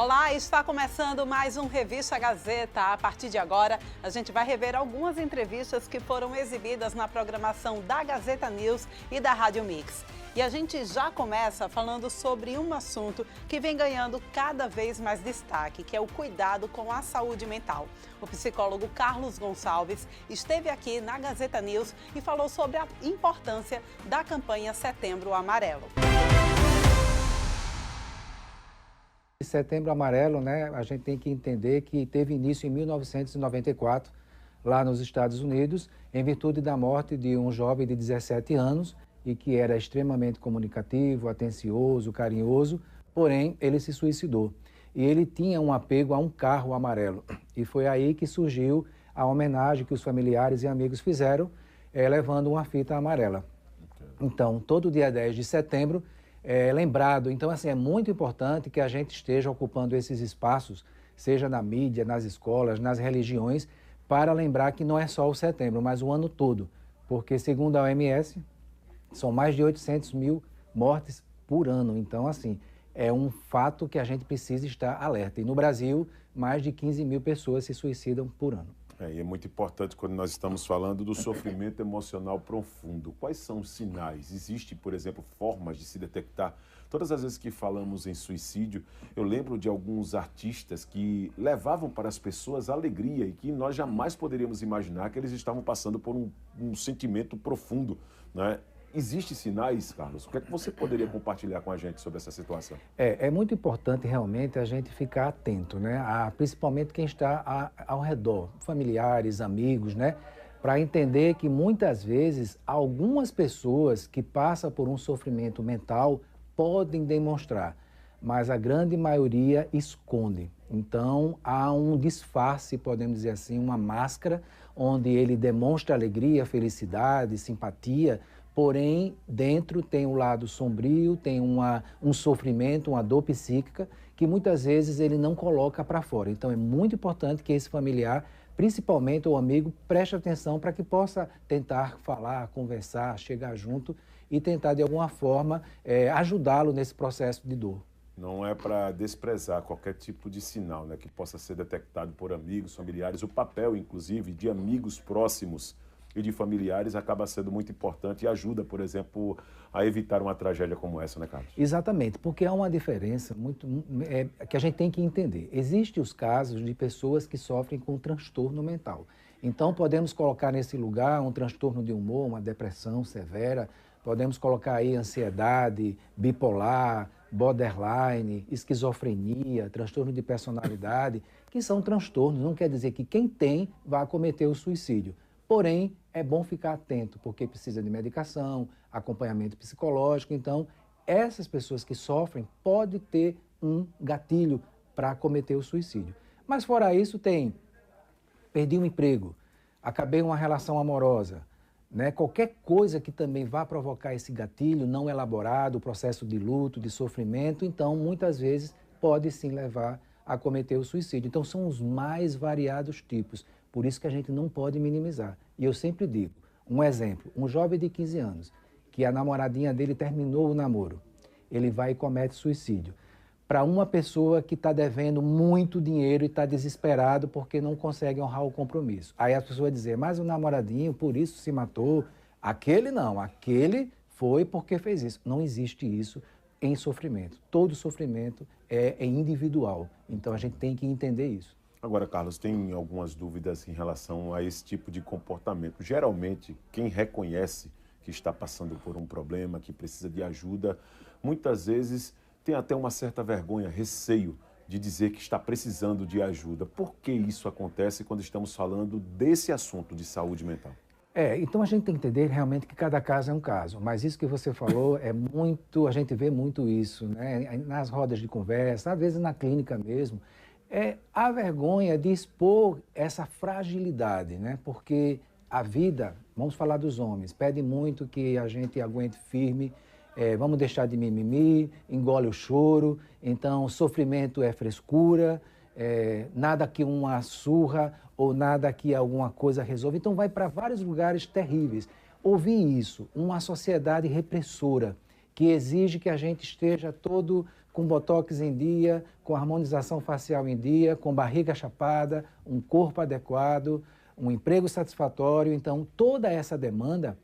Olá, está começando mais um Revista Gazeta. A partir de agora, a gente vai rever algumas entrevistas que foram exibidas na programação da Gazeta News e da Rádio Mix. E a gente já começa falando sobre um assunto que vem ganhando cada vez mais destaque, que é o cuidado com a saúde mental. O psicólogo Carlos Gonçalves esteve aqui na Gazeta News e falou sobre a importância da campanha Setembro Amarelo. Setembro Amarelo, né, a gente tem que entender que teve início em 1994, lá nos Estados Unidos, em virtude da morte de um jovem de 17 anos e que era extremamente comunicativo, atencioso, carinhoso, porém ele se suicidou. E ele tinha um apego a um carro amarelo. E foi aí que surgiu a homenagem que os familiares e amigos fizeram, levando uma fita amarela. Então, todo dia 10 de setembro, lembrado. Então, assim, é muito importante que a gente esteja ocupando esses espaços, seja na mídia, nas escolas, nas religiões, para lembrar que não é só o setembro, mas o ano todo. Porque, segundo a OMS, são mais de 800 mil mortes por ano. Então, assim, é um fato que a gente precisa estar alerta. E no Brasil, mais de 15 mil pessoas se suicidam por ano. E é muito importante quando nós estamos falando do sofrimento emocional profundo. Quais são os sinais? Existe, por exemplo, formas de se detectar? Todas as vezes que falamos em suicídio, eu lembro de alguns artistas que levavam para as pessoas alegria e que nós jamais poderíamos imaginar que eles estavam passando por um sentimento profundo, né? Existem sinais, Carlos? O que é que você poderia compartilhar com a gente sobre essa situação? É muito importante realmente a gente ficar atento, né? Principalmente quem está ao redor, familiares, amigos, né? Para entender que muitas vezes algumas pessoas que passam por um sofrimento mental podem demonstrar, mas a grande maioria esconde. Então há um disfarce, podemos dizer assim, uma máscara, onde ele demonstra alegria, felicidade, simpatia, porém, dentro tem um lado sombrio, tem um sofrimento, uma dor psíquica, que muitas vezes ele não coloca para fora. Então, é muito importante que esse familiar, principalmente o amigo, preste atenção para que possa tentar falar, conversar, chegar junto e tentar, de alguma forma, ajudá-lo nesse processo de dor. Não é para desprezar qualquer tipo de sinal, né, que possa ser detectado por amigos, familiares. O papel, inclusive, de amigos próximos e de familiares acaba sendo muito importante e ajuda, por exemplo, a evitar uma tragédia como essa, né, Carlos? Exatamente, porque há uma diferença que a gente tem que entender. Existem os casos de pessoas que sofrem com transtorno mental. Então, podemos colocar nesse lugar um transtorno de humor, uma depressão severa, podemos colocar aí ansiedade, bipolar, borderline, esquizofrenia, transtorno de personalidade, que são transtornos. Não quer dizer que quem tem vai cometer o suicídio. Porém, é bom ficar atento, porque precisa de medicação, acompanhamento psicológico. Então, essas pessoas que sofrem podem ter um gatilho para cometer o suicídio. Mas fora isso, perdi um emprego, acabei uma relação amorosa, né? Qualquer coisa que também vá provocar esse gatilho não elaborado, o processo de luto, de sofrimento, então, muitas vezes, pode sim levar a cometer o suicídio. Então, são os mais variados tipos. Por isso que a gente não pode minimizar. E eu sempre digo, um exemplo, um jovem de 15 anos, que a namoradinha dele terminou o namoro, ele vai e comete suicídio. Para uma pessoa que está devendo muito dinheiro e está desesperado porque não consegue honrar o compromisso. Aí a pessoa vai dizer, mas o namoradinho por isso se matou. Aquele não, aquele foi porque fez isso. Não existe isso em sofrimento. Todo sofrimento é individual. Então a gente tem que entender isso. Agora, Carlos, tem algumas dúvidas em relação a esse tipo de comportamento. Geralmente, quem reconhece que está passando por um problema, que precisa de ajuda, muitas vezes tem até uma certa vergonha, receio de dizer que está precisando de ajuda. Por que isso acontece quando estamos falando desse assunto de saúde mental? Então a gente tem que entender realmente que cada caso é um caso, mas isso que você falou a gente vê muito isso, né? Nas rodas de conversa, às vezes na clínica mesmo. A vergonha de expor essa fragilidade, né? Porque a vida, vamos falar dos homens, pede muito que a gente aguente firme, vamos deixar de mimimi, engole o choro, então sofrimento é frescura, nada que uma surra ou nada que alguma coisa resolva. Então vai para vários lugares terríveis. Ouvir isso, uma sociedade repressora, que exige que a gente esteja todo com botox em dia, com harmonização facial em dia, com barriga chapada, um corpo adequado, um emprego satisfatório. Então, toda essa demanda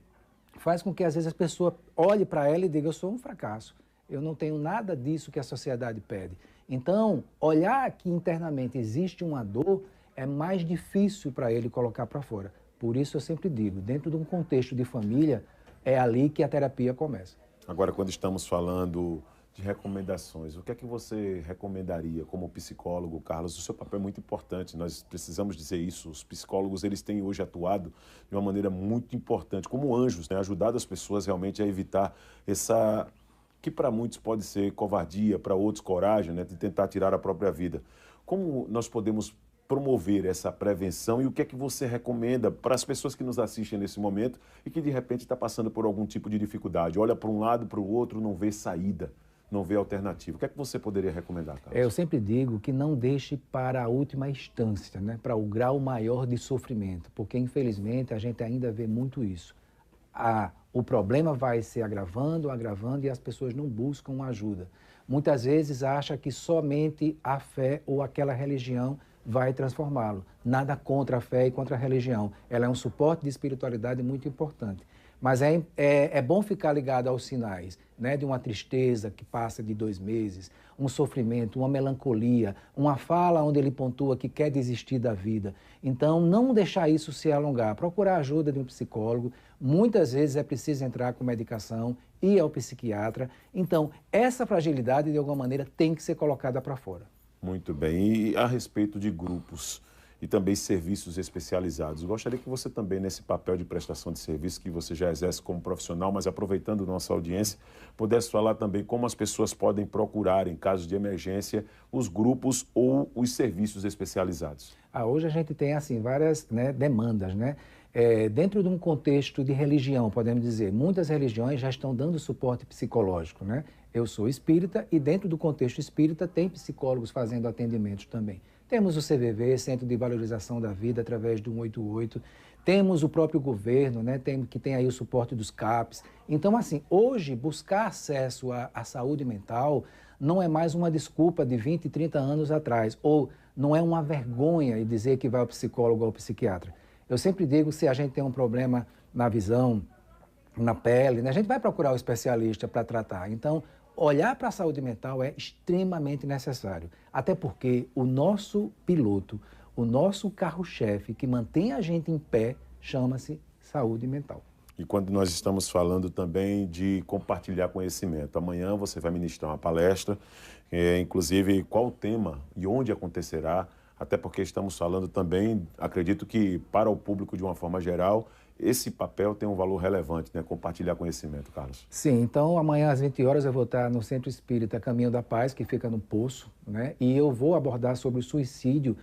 faz com que, às vezes, a pessoa olhe para ela e diga: eu sou um fracasso, eu não tenho nada disso que a sociedade pede. Então, olhar que internamente existe uma dor é mais difícil para ele colocar para fora. Por isso, eu sempre digo, dentro de um contexto de família, é ali que a terapia começa. Agora, quando estamos falando de recomendações, o que é que você recomendaria como psicólogo, Carlos? O seu papel é muito importante, nós precisamos dizer isso. Os psicólogos, eles têm hoje atuado de uma maneira muito importante, como anjos, né? Ajudado as pessoas realmente a evitar essa, que para muitos pode ser covardia, para outros coragem, né? De tentar tirar a própria vida. Como nós podemos promover essa prevenção e o que é que você recomenda para as pessoas que nos assistem nesse momento e que de repente está passando por algum tipo de dificuldade? Olha para um lado, para o outro, não vê saída, não vê alternativa. O que é que você poderia recomendar, Carlos? Eu sempre digo que não deixe para a última instância, né? Para o grau maior de sofrimento, porque infelizmente a gente ainda vê muito isso. O problema vai se agravando e as pessoas não buscam ajuda. Muitas vezes acha que somente a fé ou aquela religião vai transformá-lo. Nada contra a fé e contra a religião. Ela é um suporte de espiritualidade muito importante. Mas é bom ficar ligado aos sinais, né? De uma tristeza que passa de 2 meses, um sofrimento, uma melancolia, uma fala onde ele pontua que quer desistir da vida. Então, não deixar isso se alongar. Procurar a ajuda de um psicólogo. Muitas vezes é preciso entrar com medicação, ir ao psiquiatra. Então, essa fragilidade, de alguma maneira, tem que ser colocada para fora. Muito bem. E a respeito de grupos e também serviços especializados, eu gostaria que você também, nesse papel de prestação de serviço que você já exerce como profissional, mas aproveitando nossa audiência, pudesse falar também como as pessoas podem procurar, em caso de emergência, os grupos ou os serviços especializados. Hoje a gente tem assim várias, né, demandas, né? Dentro de um contexto de religião, podemos dizer, muitas religiões já estão dando suporte psicológico, né? Eu sou espírita e dentro do contexto espírita tem psicólogos fazendo atendimentos também. Temos o CVV, Centro de Valorização da Vida, através do 188. Temos o próprio governo, né, que tem aí o suporte dos CAPs. Então, assim, hoje, buscar acesso à saúde mental não é mais uma desculpa de 20, 30 anos atrás, ou não é uma vergonha dizer que vai ao psicólogo ou ao psiquiatra. Eu sempre digo, se a gente tem um problema na visão, na pele, né, a gente vai procurar o especialista para tratar. Então, olhar para a saúde mental é extremamente necessário, até porque o nosso piloto, o nosso carro-chefe que mantém a gente em pé, chama-se saúde mental. E quando nós estamos falando também de compartilhar conhecimento, amanhã você vai ministrar uma palestra, inclusive qual o tema e onde acontecerá, até porque estamos falando também, acredito que para o público de uma forma geral, esse papel tem um valor relevante, né? Compartilhar conhecimento, Carlos. Sim, então amanhã às 20 horas eu vou estar no Centro Espírita Caminho da Paz, que fica no Poço, né? E eu vou abordar sobre o suicídio,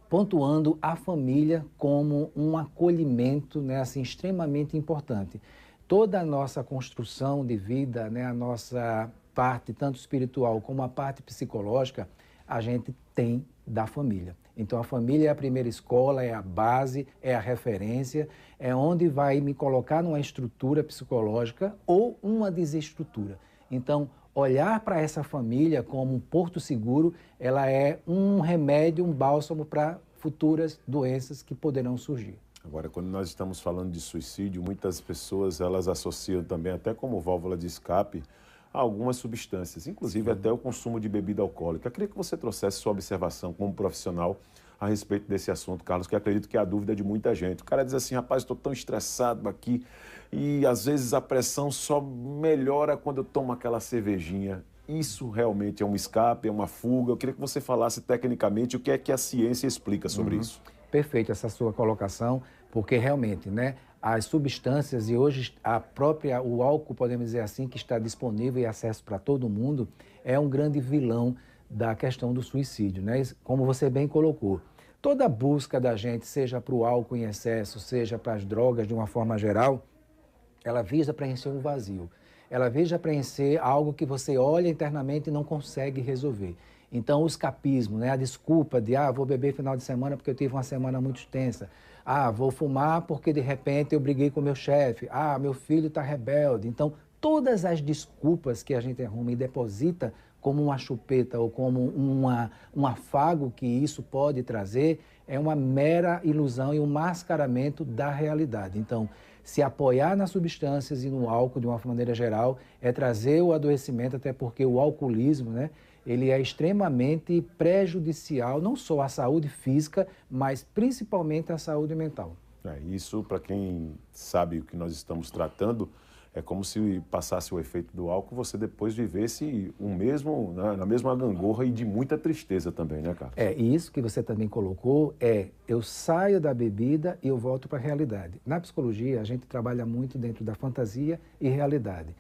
pontuando a família como um acolhimento, né, assim, extremamente importante. Toda a nossa construção de vida, né, a nossa parte, tanto espiritual como a parte psicológica, a gente tem da família. Então, a família é a primeira escola, é a base, é a referência, é onde vai me colocar numa estrutura psicológica ou uma desestrutura. Então, olhar para essa família como um porto seguro, ela é um remédio, um bálsamo para futuras doenças que poderão surgir. Agora, quando nós estamos falando de suicídio, muitas pessoas elas associam também até como válvula de escape a algumas substâncias, inclusive até o consumo de bebida alcoólica. Eu queria que você trouxesse sua observação como profissional a respeito desse assunto, Carlos, que eu acredito que é a dúvida de muita gente. O cara diz assim, rapaz, estou tão estressado aqui e às vezes a pressão só melhora quando eu tomo aquela cervejinha. Isso realmente é um escape, é uma fuga? Eu queria que você falasse tecnicamente o que é que a ciência explica sobre isso. Perfeito essa sua colocação, porque realmente, né, as substâncias e hoje o álcool, podemos dizer assim, que está disponível e acesso para todo mundo, é um grande vilão da questão do suicídio, né? Como você bem colocou. Toda busca da gente, seja para o álcool em excesso, seja para as drogas de uma forma geral, ela visa preencher um vazio. Ela visa preencher algo que você olha internamente e não consegue resolver. Então, o escapismo, né? A desculpa de, vou beber final de semana porque eu tive uma semana muito extensa. Vou fumar porque de repente eu briguei com meu chefe. Meu filho está rebelde. Então, todas as desculpas que a gente arruma e deposita como uma chupeta ou como um afago que isso pode trazer, é uma mera ilusão e um mascaramento da realidade. Então, se apoiar nas substâncias e no álcool de uma maneira geral é trazer o adoecimento, até porque o alcoolismo, né, ele é extremamente prejudicial, não só à saúde física, mas principalmente à saúde mental. Isso, para quem sabe o que nós estamos tratando, é como se passasse o efeito do álcool, você depois vivesse na mesma gangorra e de muita tristeza também, né, Carlos? E isso que você também colocou eu saio da bebida e eu volto para a realidade. Na psicologia, a gente trabalha muito dentro da fantasia e realidade.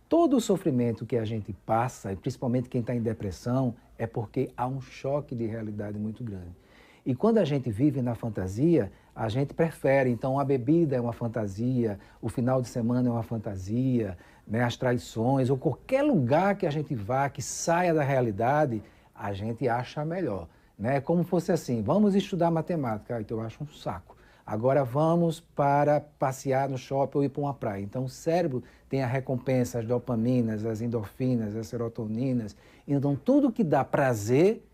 Todo o sofrimento que a gente passa, e principalmente quem está em depressão, é porque há um choque de realidade muito grande. E quando a gente vive na fantasia, a gente prefere. Então, a bebida é uma fantasia, o final de semana é uma fantasia, né? As traições, ou qualquer lugar que a gente vá, que saia da realidade, a gente acha melhor. Né? Como fosse assim, vamos estudar matemática, então eu acho um saco. Agora vamos para passear no shopping ou ir para uma praia. Então, o cérebro tem a recompensa, as dopaminas, as endorfinas, as serotoninas. Então, tudo que dá prazer,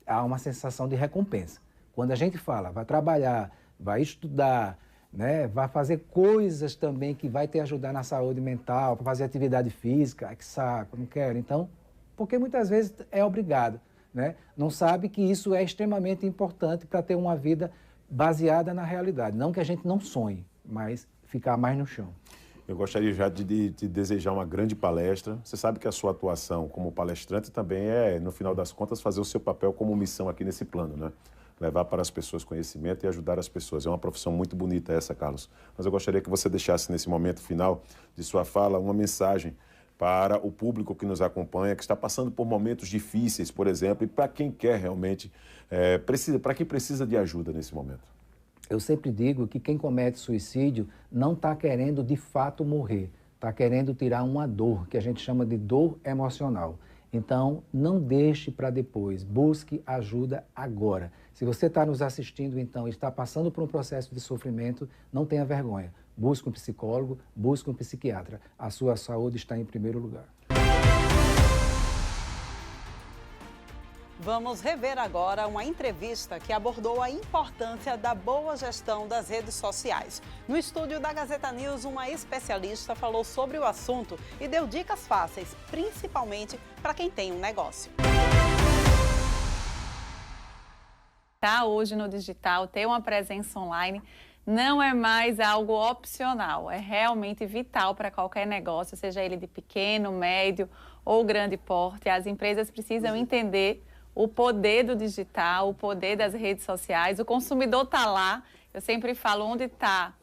há uma sensação de recompensa. Quando a gente fala, vai trabalhar, vai estudar, né, vai fazer coisas também que vai te ajudar na saúde mental, para fazer atividade física, que saco, não quero. Então, porque muitas vezes é obrigado, né? Não sabe que isso é extremamente importante para ter uma vida baseada na realidade. Não que a gente não sonhe, mas ficar mais no chão. Eu gostaria já de te desejar uma grande palestra. Você sabe que a sua atuação como palestrante também é, no final das contas, fazer o seu papel como missão aqui nesse plano, né? Levar para as pessoas conhecimento e ajudar as pessoas. É uma profissão muito bonita essa, Carlos. Mas eu gostaria que você deixasse nesse momento final de sua fala uma mensagem para o público que nos acompanha, que está passando por momentos difíceis, por exemplo, e para quem quer realmente, para quem precisa de ajuda nesse momento. Eu sempre digo que quem comete suicídio não está querendo de fato morrer, está querendo tirar uma dor, que a gente chama de dor emocional. Então, não deixe para depois, busque ajuda agora. Se você está nos assistindo, então, e está passando por um processo de sofrimento, não tenha vergonha. Busque um psicólogo, busque um psiquiatra. A sua saúde está em primeiro lugar. Vamos rever agora uma entrevista que abordou a importância da boa gestão das redes sociais. No estúdio da Gazeta News, uma especialista falou sobre o assunto e deu dicas fáceis, principalmente para quem tem um negócio. Hoje no digital, ter uma presença online não é mais algo opcional, é realmente vital para qualquer negócio, seja ele de pequeno, médio ou grande porte. As empresas precisam entender o poder do digital, o poder das redes sociais. O consumidor está lá, eu sempre falo, onde está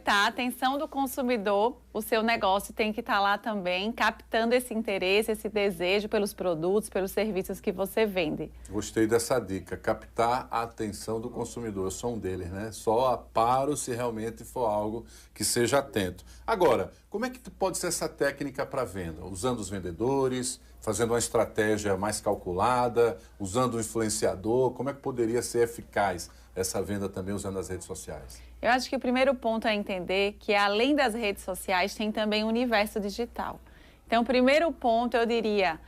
a atenção do consumidor, o seu negócio tem que estar lá também, captando esse interesse, esse desejo pelos produtos, pelos serviços que você vende. Gostei dessa dica, captar a atenção do consumidor. Eu sou um deles, né? Só paro se realmente for algo que seja atento. Agora, como é que pode ser essa técnica para venda? Usando os vendedores, fazendo uma estratégia mais calculada, usando o influenciador, como é que poderia ser eficaz essa venda também usando as redes sociais? Eu acho que o primeiro ponto é entender que, além das redes sociais, tem também o universo digital. Então, o primeiro ponto, eu diria,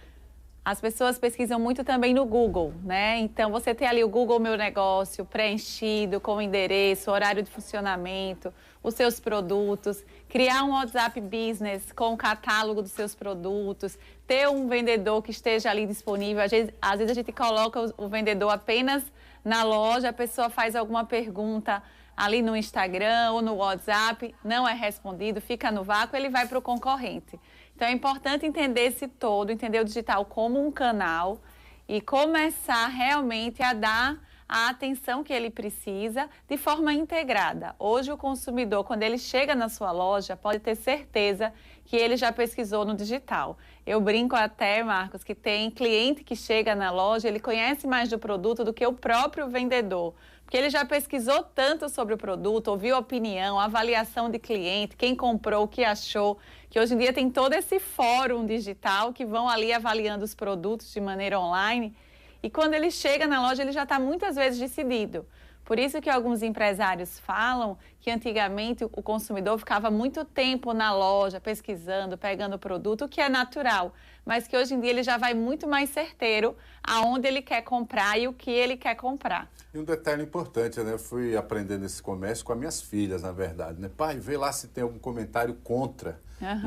as pessoas pesquisam muito também no Google, né? Então, você tem ali o Google Meu Negócio preenchido com o endereço, horário de funcionamento, os seus produtos, criar um WhatsApp Business com o catálogo dos seus produtos, ter um vendedor que esteja ali disponível. Às vezes a gente coloca o vendedor apenas na loja, a pessoa faz alguma pergunta ali no Instagram ou no WhatsApp, não é respondido, fica no vácuo, ele vai para o concorrente. Então, é importante entender esse todo, entender o digital como um canal e começar realmente a dar a atenção que ele precisa de forma integrada. Hoje, o consumidor, quando ele chega na sua loja, pode ter certeza que ele já pesquisou no digital. Eu brinco até, Marcos, que tem cliente que chega na loja, ele conhece mais do produto do que o próprio vendedor, porque ele já pesquisou tanto sobre o produto, ouviu opinião, avaliação de cliente, quem comprou, o que achou, que hoje em dia tem todo esse fórum digital que vão ali avaliando os produtos de maneira online. E quando ele chega na loja, ele já está muitas vezes decidido. Por isso que alguns empresários falam que antigamente o consumidor ficava muito tempo na loja pesquisando, pegando o produto, o que é natural, mas que hoje em dia ele já vai muito mais certeiro aonde ele quer comprar e o que ele quer comprar. E um detalhe importante, né? Eu fui aprendendo esse comércio com as minhas filhas, na verdade, né? Pai, vê lá se tem algum comentário contra.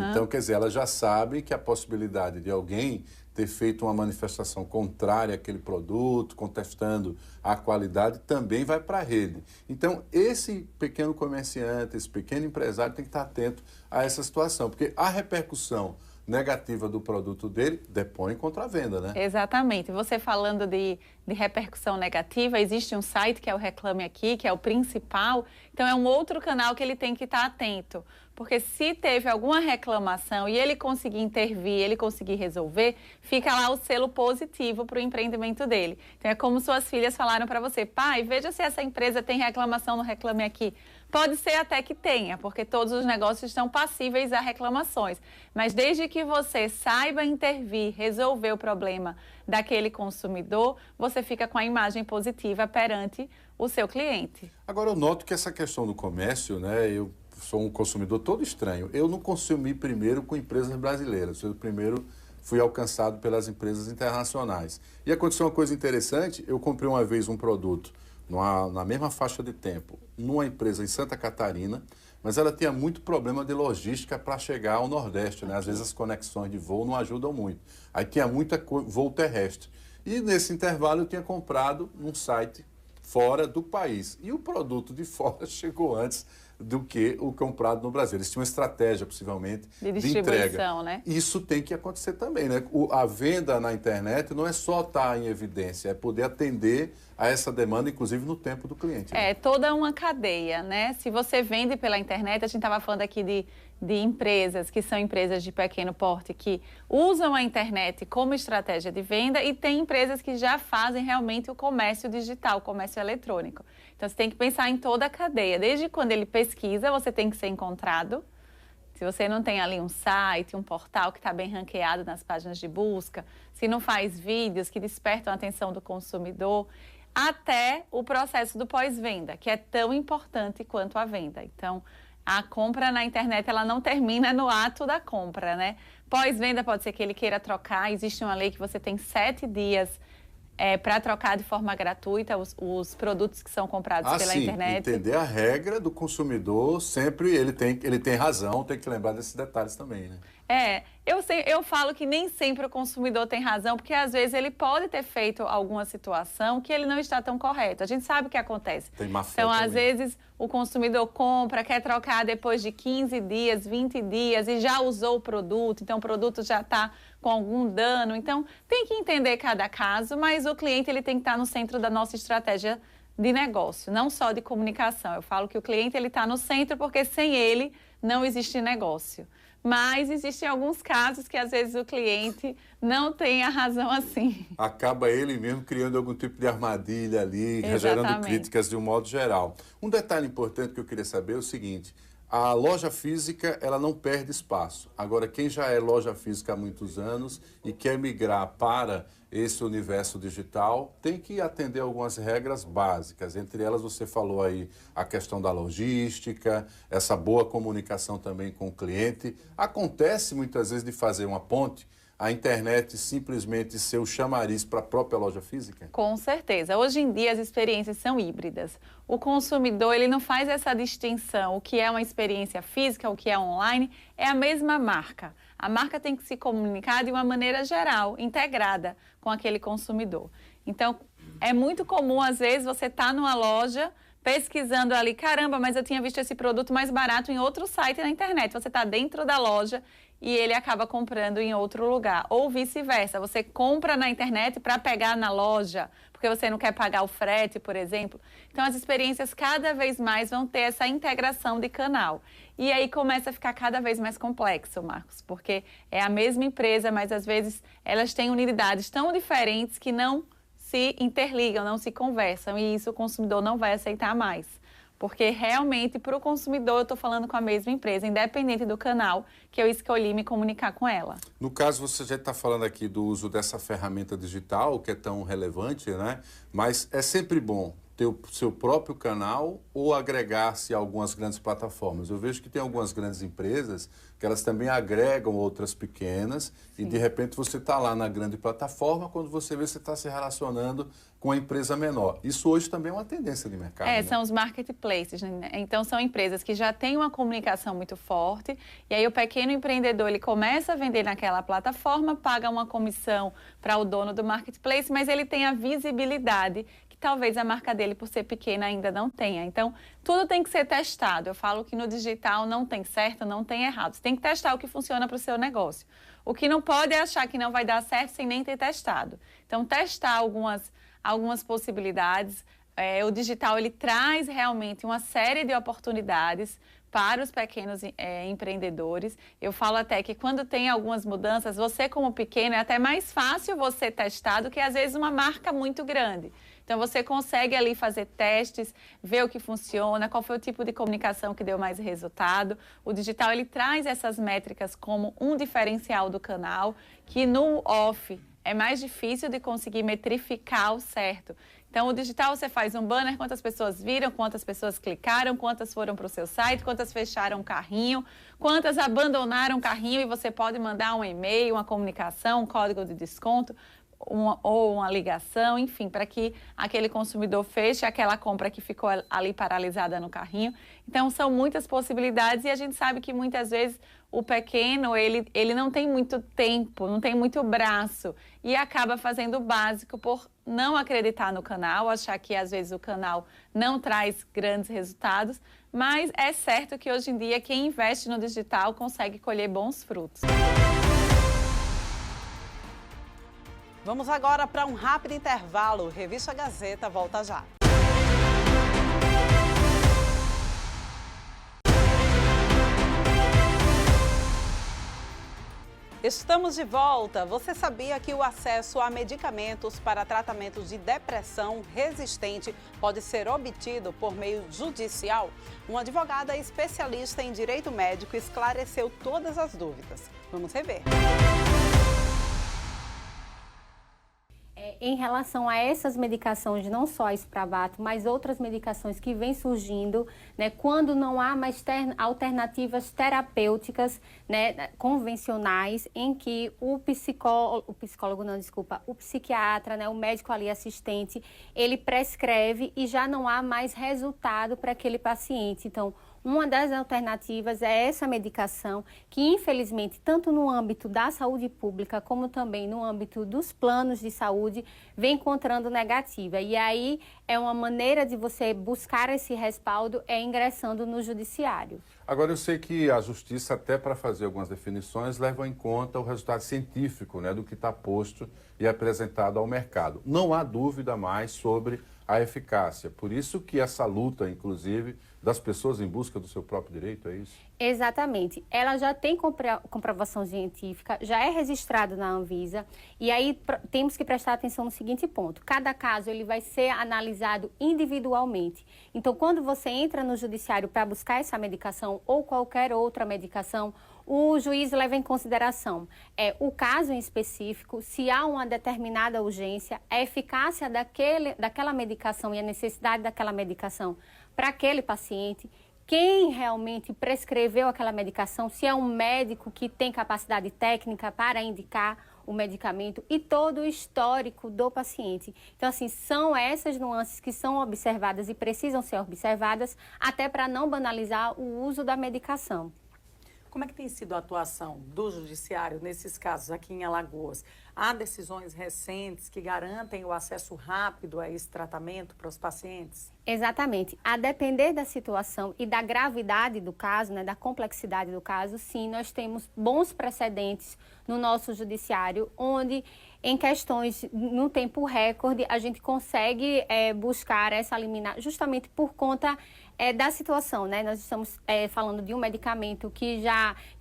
Então, quer dizer, ela já sabe que a possibilidade de alguém ter feito uma manifestação contrária àquele produto, contestando a qualidade, também vai para a rede. Então, esse pequeno comerciante, esse pequeno empresário tem que estar atento a essa situação, porque a repercussão negativa do produto dele depõe contra a venda, né? Exatamente. Você falando de repercussão negativa, existe um site que é o Reclame Aqui, que é o principal, então é um outro canal que ele tem que estar atento, porque se teve alguma reclamação e ele conseguir intervir, ele conseguir resolver, fica lá o selo positivo para o empreendimento dele. Então é como suas filhas falaram para você, pai, veja se essa empresa tem reclamação no Reclame Aqui. Pode ser até que tenha, porque todos os negócios estão passíveis a reclamações. Mas desde que você saiba intervir, resolver o problema daquele consumidor, você fica com a imagem positiva perante o seu cliente. Agora, eu noto que essa questão do comércio, né, eu sou um consumidor todo estranho. Eu não consumi primeiro com empresas brasileiras. Eu primeiro fui alcançado pelas empresas internacionais. E aconteceu uma coisa interessante, eu comprei uma vez um produto na mesma faixa de tempo, numa empresa em Santa Catarina, mas ela tinha muito problema de logística para chegar ao Nordeste, né? Às vezes as conexões de voo não ajudam muito. Aí tinha muita voo terrestre. E nesse intervalo eu tinha comprado num site fora do país. E o produto de fora chegou antes do que o comprado no Brasil. Eles tinham uma estratégia, possivelmente, de entrega. Né? Isso tem que acontecer também, né? A venda na internet não é só estar em evidência, é poder atender a essa demanda, inclusive no tempo do cliente. Né? É toda uma cadeia, né? Se você vende pela internet, a gente estava falando aqui de empresas que são empresas de pequeno porte que usam a internet como estratégia de venda e tem empresas que já fazem realmente o comércio digital, o comércio eletrônico. Então, você tem que pensar em toda a cadeia. Desde quando ele pesquisa, você tem que ser encontrado. Se você não tem ali um site, um portal que está bem ranqueado nas páginas de busca, se não faz vídeos que despertam a atenção do consumidor, até o processo do pós-venda, que é tão importante quanto a venda. Então, a compra na internet, ela não termina no ato da compra, né? Pós-venda pode ser que ele queira trocar, existe uma lei que você tem 7 dias para trocar de forma gratuita os produtos que são comprados pela internet. Entender a regra do consumidor, sempre ele tem razão, tem que lembrar desses detalhes também, né? Eu falo que nem sempre o consumidor tem razão, porque às vezes ele pode ter feito alguma situação que ele não está tão correto. A gente sabe o que acontece. Tem má fé então, também. Às vezes, o consumidor compra, quer trocar depois de 15 dias, 20 dias e já usou o produto, então o produto já está com algum dano. Então, tem que entender cada caso, mas o cliente ele tem que estar no centro da nossa estratégia de negócio, não só de comunicação. Eu falo que o cliente ele está no centro porque sem ele não existe negócio. Mas existem alguns casos que às vezes o cliente não tem a razão assim. Acaba ele mesmo criando algum tipo de armadilha ali, gerando críticas de um modo geral. Um detalhe importante que eu queria saber é o seguinte: a loja física, ela não perde espaço. Agora, quem já é loja física há muitos anos e quer migrar para esse universo digital, tem que atender algumas regras básicas. Entre elas, você falou aí a questão da logística, essa boa comunicação também com o cliente. Acontece muitas vezes de fazer uma ponte, a internet simplesmente ser o chamariz para a própria loja física? Com certeza. Hoje em dia as experiências são híbridas. O consumidor ele não faz essa distinção. O que é uma experiência física, o que é online, é a mesma marca. A marca tem que se comunicar de uma maneira geral, integrada com aquele consumidor. Então, é muito comum, às vezes, você estar numa loja pesquisando ali, caramba, mas eu tinha visto esse produto mais barato em outro site na internet. Você está dentro da loja e ele acaba comprando em outro lugar. Ou vice-versa, você compra na internet para pegar na loja, porque você não quer pagar o frete, por exemplo. Então, as experiências cada vez mais vão ter essa integração de canal. E aí começa a ficar cada vez mais complexo, Marcos, porque é a mesma empresa, mas às vezes elas têm unidades tão diferentes que não se interligam, não se conversam, e isso o consumidor não vai aceitar mais. Porque realmente, para o consumidor, eu estou falando com a mesma empresa, independente do canal que eu escolhi me comunicar com ela. No caso, você já está falando aqui do uso dessa ferramenta digital, que é tão relevante, né? Mas é sempre bom ter o seu próprio canal ou agregar-se a algumas grandes plataformas? Eu vejo que tem algumas grandes empresas que elas também agregam outras pequenas. Sim. E de repente você está lá na grande plataforma, quando você vê, você está se relacionando com a empresa menor. Isso hoje também é uma tendência de mercado. Né? São os marketplaces, né? Então são empresas que já têm uma comunicação muito forte, e aí o pequeno empreendedor ele começa a vender naquela plataforma, paga uma comissão para o dono do marketplace, mas ele tem a visibilidade que talvez a marca dele, por ser pequena, ainda não tenha. Então, tudo tem que ser testado. Eu falo que no digital não tem certo, não tem errado. Você tem que testar o que funciona para o seu negócio. O que não pode é achar que não vai dar certo sem nem ter testado. Então, testar algumas possibilidades. O digital ele traz realmente uma série de oportunidades para os pequenos empreendedores. Eu falo até que quando tem algumas mudanças, você como pequeno é até mais fácil você testar do que às vezes uma marca muito grande. Então você consegue ali fazer testes, ver o que funciona, qual foi o tipo de comunicação que deu mais resultado. O digital ele traz essas métricas como um diferencial do canal, que no off é mais difícil de conseguir metrificar o certo. Então, o digital você faz um banner, quantas pessoas viram, quantas pessoas clicaram, quantas foram para o seu site, quantas fecharam o carrinho, quantas abandonaram o carrinho e você pode mandar um e-mail, uma comunicação, um código de desconto ou uma ligação, enfim, para que aquele consumidor feche aquela compra que ficou ali paralisada no carrinho. Então, são muitas possibilidades e a gente sabe que muitas vezes o pequeno, ele não tem muito tempo, não tem muito braço e acaba fazendo o básico por não acreditar no canal, achar que às vezes o canal não traz grandes resultados, mas é certo que hoje em dia quem investe no digital consegue colher bons frutos. Vamos agora para um rápido intervalo. Revista Gazeta volta já. Estamos de volta. Você sabia que o acesso a medicamentos para tratamentos de depressão resistente pode ser obtido por meio judicial? Uma advogada especialista em direito médico esclareceu todas as dúvidas. Vamos rever. Em relação a essas medicações, não só a Spravato, mas outras medicações que vêm surgindo, né, quando não há mais alternativas terapêuticas, né, convencionais, em que o psiquiatra, né, o médico ali assistente, ele prescreve e já não há mais resultado para aquele paciente. Então, uma das alternativas é essa medicação que, infelizmente, tanto no âmbito da saúde pública como também no âmbito dos planos de saúde, vem encontrando negativa. E aí é uma maneira de você buscar esse respaldo ingressando no judiciário. Agora, eu sei que a justiça, até para fazer algumas definições, leva em conta o resultado científico, né, do que está posto e apresentado ao mercado. Não há dúvida mais sobre a eficácia. Por isso que essa luta, inclusive, das pessoas em busca do seu próprio direito, é isso? Exatamente. Ela já tem comprovação científica, já é registrado na Anvisa, e aí temos que prestar atenção no seguinte ponto. Cada caso ele vai ser analisado individualmente. Então, quando você entra no judiciário para buscar essa medicação ou qualquer outra medicação, o juiz leva em consideração o caso em específico, se há uma determinada urgência, a eficácia daquela medicação e a necessidade daquela medicação para aquele paciente, quem realmente prescreveu aquela medicação, se é um médico que tem capacidade técnica para indicar o medicamento e todo o histórico do paciente. Então, assim, são essas nuances que são observadas e precisam ser observadas até para não banalizar o uso da medicação. Como é que tem sido a atuação do judiciário nesses casos aqui em Alagoas? Há decisões recentes que garantem o acesso rápido a esse tratamento para os pacientes? Exatamente. A depender da situação e da gravidade do caso, né, da complexidade do caso, sim, nós temos bons precedentes no nosso judiciário, onde em questões, no tempo recorde, a gente consegue buscar essa liminar justamente por conta da situação, né? Nós estamos falando de um medicamento que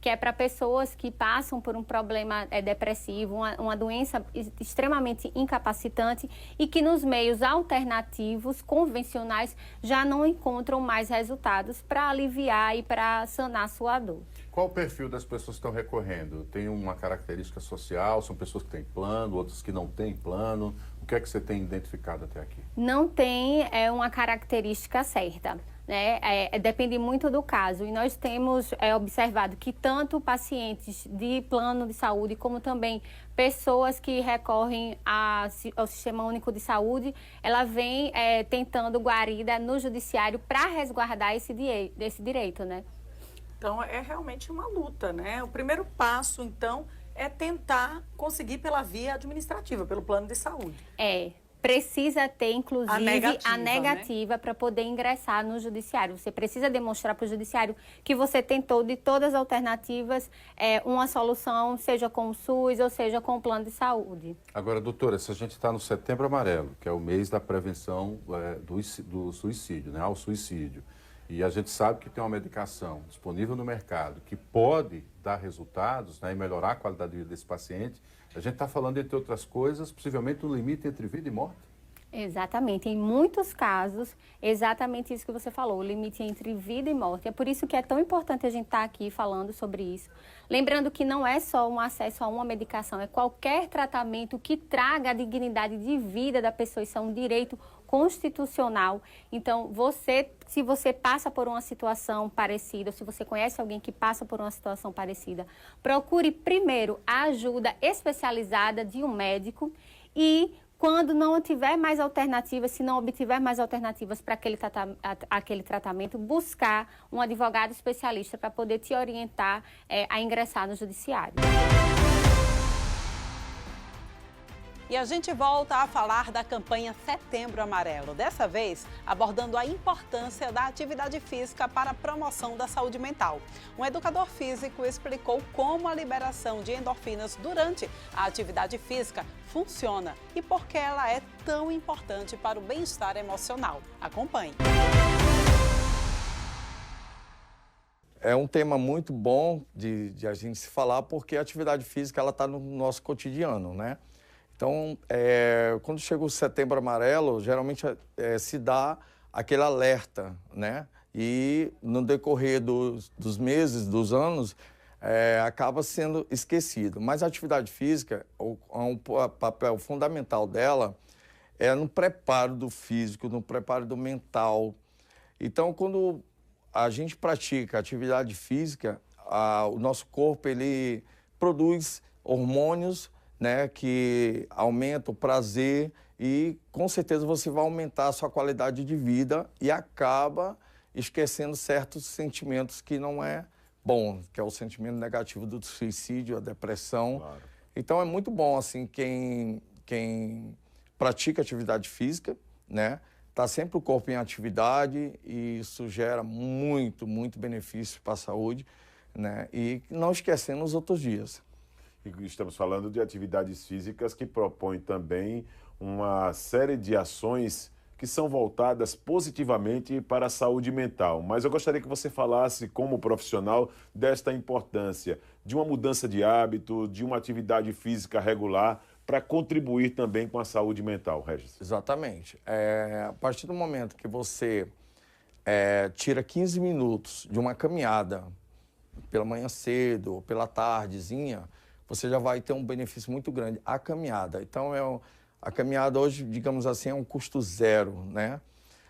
é para pessoas que passam por um problema depressivo, uma doença extremamente incapacitante e que nos meios alternativos, convencionais, já não encontram mais resultados para aliviar e para sanar sua dor. Qual o perfil das pessoas que estão recorrendo? Tem uma característica social? São pessoas que têm plano, outras que não têm plano? O que é que você tem identificado até aqui? Não tem uma característica certa, né? Depende muito do caso. E nós temos observado que tanto pacientes de plano de saúde, como também pessoas que recorrem ao Sistema Único de Saúde, ela vem tentando guarida no judiciário para resguardar esse direito, né? Então, é realmente uma luta, né? O primeiro passo, então, é tentar conseguir pela via administrativa, pelo plano de saúde. Precisa ter, inclusive, a negativa, né? para poder ingressar no judiciário. Você precisa demonstrar para o judiciário que você tentou, de todas as alternativas, uma solução, seja com o SUS ou seja com o plano de saúde. Agora, doutora, se a gente está no Setembro Amarelo, que é o mês da prevenção do suicídio, né, ao suicídio, e a gente sabe que tem uma medicação disponível no mercado que pode dar resultados, né, e melhorar a qualidade de vida desse paciente, a gente está falando, entre outras coisas, possivelmente um limite entre vida e morte? Exatamente. Em muitos casos, exatamente isso que você falou, o limite entre vida e morte. É por isso que é tão importante a gente estar aqui falando sobre isso. Lembrando que não é só um acesso a uma medicação, é qualquer tratamento que traga a dignidade de vida da pessoa. Isso é um direito constitucional. Então, se você passa por uma situação parecida, ou se você conhece alguém que passa por uma situação parecida, procure primeiro a ajuda especializada de um médico e, quando não tiver mais alternativas, se não obtiver mais alternativas para aquele tratamento, buscar um advogado especialista para poder te orientar a ingressar no judiciário. E a gente volta a falar da campanha Setembro Amarelo, dessa vez abordando a importância da atividade física para a promoção da saúde mental. Um educador físico explicou como a liberação de endorfinas durante a atividade física funciona e por que ela é tão importante para o bem-estar emocional. Acompanhe. É um tema muito bom de a gente se falar, porque a atividade física está no nosso cotidiano, né? Então, quando chega o Setembro Amarelo, geralmente se dá aquele alerta, né? E no decorrer dos meses, dos anos, acaba sendo esquecido. Mas a atividade física, o papel fundamental dela é no preparo do físico, no preparo do mental. Então, quando a gente pratica atividade física, o nosso corpo ele produz hormônios, né, que aumenta o prazer e, com certeza, você vai aumentar a sua qualidade de vida e acaba esquecendo certos sentimentos que não é bom, que é o sentimento negativo do suicídio, a depressão. Claro. Então, é muito bom, assim, quem pratica atividade física, né, tá sempre o corpo em atividade e isso gera muito benefício para a saúde, né, e não esquecendo os outros dias. Estamos falando de atividades físicas que propõem também uma série de ações que são voltadas positivamente para a saúde mental. Mas eu gostaria que você falasse, como profissional, desta importância de uma mudança de hábito, de uma atividade física regular para contribuir também com a saúde mental, Regis. Exatamente. A partir do momento que você tira 15 minutos de uma caminhada pela manhã cedo ou pela tardezinha, você já vai ter um benefício muito grande. A caminhada. Então, a caminhada hoje, digamos assim, é um custo zero, né?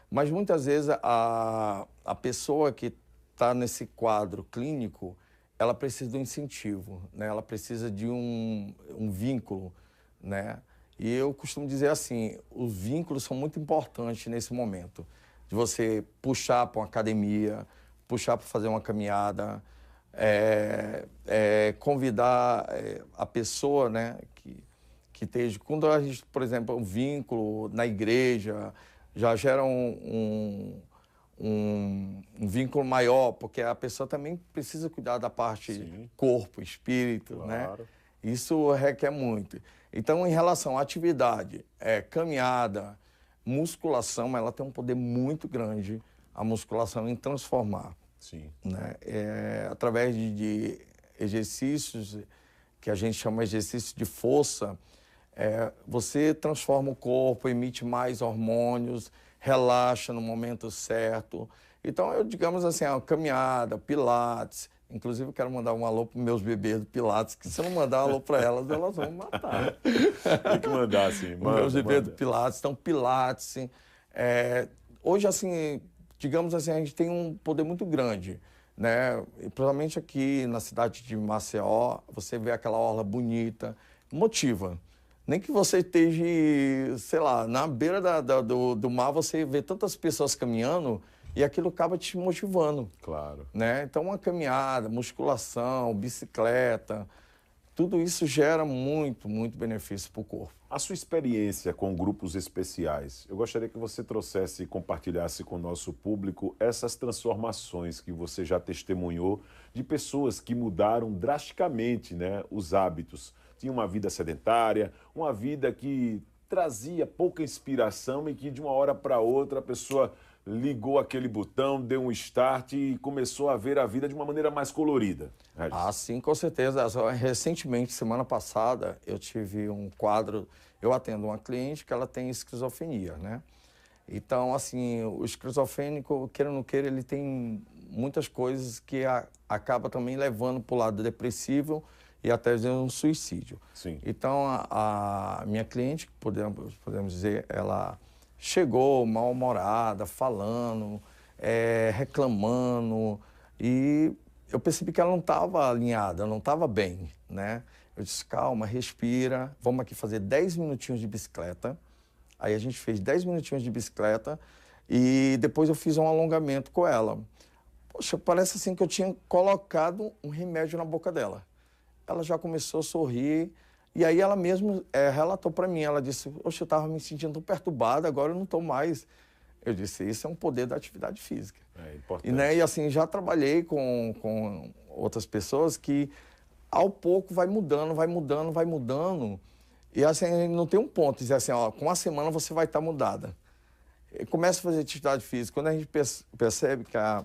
Mas muitas vezes a pessoa que está nesse quadro clínico, ela precisa de um incentivo, né? Ela precisa de um vínculo, né? E eu costumo dizer assim, os vínculos são muito importantes nesse momento. De você puxar para uma academia, puxar para fazer uma caminhada, convidar a pessoa, né, que esteja... Quando a gente, por exemplo, um vínculo na igreja, já gera um vínculo maior, porque a pessoa também precisa cuidar da parte Sim. corpo, espírito, claro. Né? Isso requer muito. Então, em relação à atividade, caminhada, musculação, ela tem um poder muito grande, a musculação, em transformar. Sim. Né? Através de exercícios que a gente chama de exercício de força, você transforma o corpo, emite mais hormônios, relaxa no momento certo. Então, digamos assim, a caminhada, pilates, Inclusive, eu quero mandar um alô para meus bebês do Pilates, que se eu não mandar um alô para elas, elas vão me matar. Tem que mandar, sim. Manda, Meus bebês manda. do Pilates. Então, Pilates. Hoje, assim, digamos assim, a gente tem um poder muito grande, né? E, principalmente aqui na cidade de Maceió, você vê aquela orla bonita, motiva. Nem que você esteja, sei lá, na beira do mar, você vê tantas pessoas caminhando e aquilo acaba te motivando. Claro. Né? Então, uma caminhada, musculação, bicicleta, tudo isso gera muito, muito benefício para o corpo. A sua experiência com grupos especiais, eu gostaria que você trouxesse e compartilhasse com o nosso público essas transformações que você já testemunhou de pessoas que mudaram drasticamente, né, os hábitos. Tinha uma vida sedentária, uma vida que trazia pouca inspiração e que de uma hora para outra a pessoa ligou aquele botão, deu um start e começou a ver a vida de uma maneira mais colorida. Ah, sim, com certeza. Recentemente, semana passada, eu tive um quadro, eu atendo uma cliente que ela tem esquizofrenia, né? Então, assim, o esquizofrênico, queira ou não queira, ele tem muitas coisas que acaba também levando para o lado depressivo e até um suicídio. Sim. Então, a minha cliente, podemos dizer, ela chegou mal-humorada, falando, reclamando, e eu percebi que ela não estava alinhada, não estava bem, né? Eu disse, calma, respira, vamos aqui fazer 10 minutinhos de bicicleta. Aí a gente fez 10 minutinhos de bicicleta e depois eu fiz um alongamento com ela. Poxa, parece assim que eu tinha colocado um remédio na boca dela. Ela já começou a sorrir. E aí ela mesma relatou para mim, ela disse, oxe, eu estava me sentindo tão perturbada, agora eu não estou mais. Eu disse, isso é um poder da atividade física. É importante. E, né, e assim, já trabalhei com outras pessoas que ao pouco vai mudando, vai mudando, vai mudando. E assim, não tem um ponto, dizer assim, ó, com uma semana você vai estar mudada. E começa a fazer atividade física, quando a gente percebe que a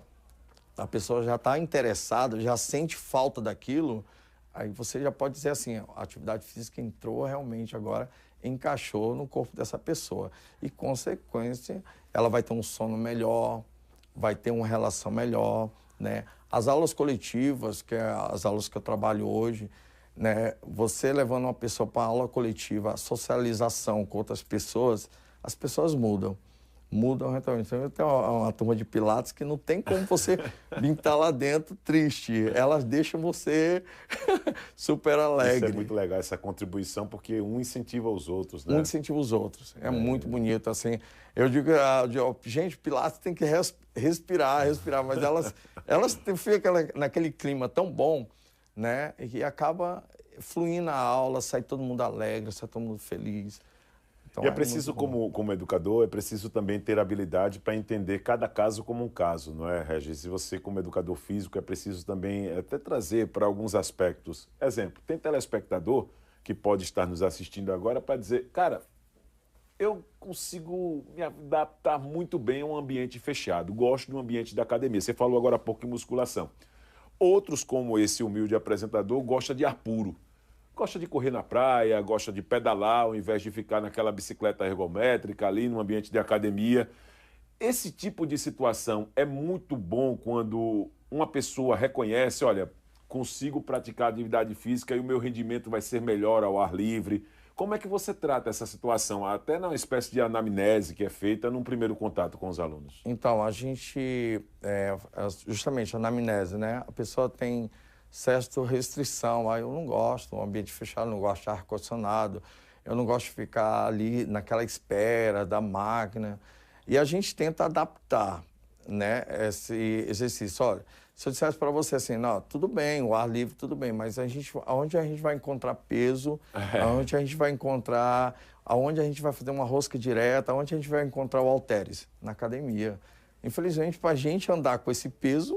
pessoa já está interessada, já sente falta daquilo, aí você já pode dizer assim, a atividade física entrou realmente agora, encaixou no corpo dessa pessoa. E, consequência, ela vai ter um sono melhor, vai ter uma relação melhor, né? As aulas coletivas, que é as aulas que eu trabalho hoje, né? Você levando uma pessoa para a aula coletiva, a socialização com outras pessoas, as pessoas mudam. Mudam realmente. Então, eu tenho uma turma de Pilates que não tem como você vir estar lá dentro triste. Elas deixam você super alegre. Isso é muito legal, essa contribuição, porque um incentiva os outros, né? Um incentiva os outros. É muito bonito, assim. Eu digo, gente, Pilates tem que respirar, mas elas ficam naquele clima tão bom, né? E acaba fluindo a aula, sai todo mundo alegre, sai todo mundo feliz. Então, e é preciso, como educador, é preciso também ter habilidade para entender cada caso como um caso, não é, Regis? E você, como educador físico, é preciso também até trazer para alguns aspectos. Exemplo, tem telespectador que pode estar nos assistindo agora para dizer, cara, eu consigo me adaptar muito bem a um ambiente fechado, gosto do ambiente da academia. Você falou agora há pouco em musculação. Outros, como esse humilde apresentador, gostam de ar puro. Gosta de correr na praia, gosta de pedalar, ao invés de ficar naquela bicicleta ergométrica ali no ambiente de academia. Esse tipo de situação é muito bom quando uma pessoa reconhece, olha, consigo praticar atividade física e o meu rendimento vai ser melhor ao ar livre. Como é que você trata essa situação? Até na espécie de anamnese que é feita num primeiro contato com os alunos. Então, a gente, justamente a anamnese, né? A pessoa tem certa restrição, eu não gosto, um ambiente fechado, não gosto de ar-condicionado, eu não gosto de ficar ali naquela espera da máquina. E a gente tenta adaptar, né, esse exercício. Olha, se eu dissesse para você assim, não, tudo bem, o ar livre, tudo bem, mas aonde a gente vai encontrar peso, aonde a gente vai encontrar, aonde a gente vai fazer uma rosca direta, aonde a gente vai encontrar o halteres? Na academia. Infelizmente, para a gente andar com esse peso,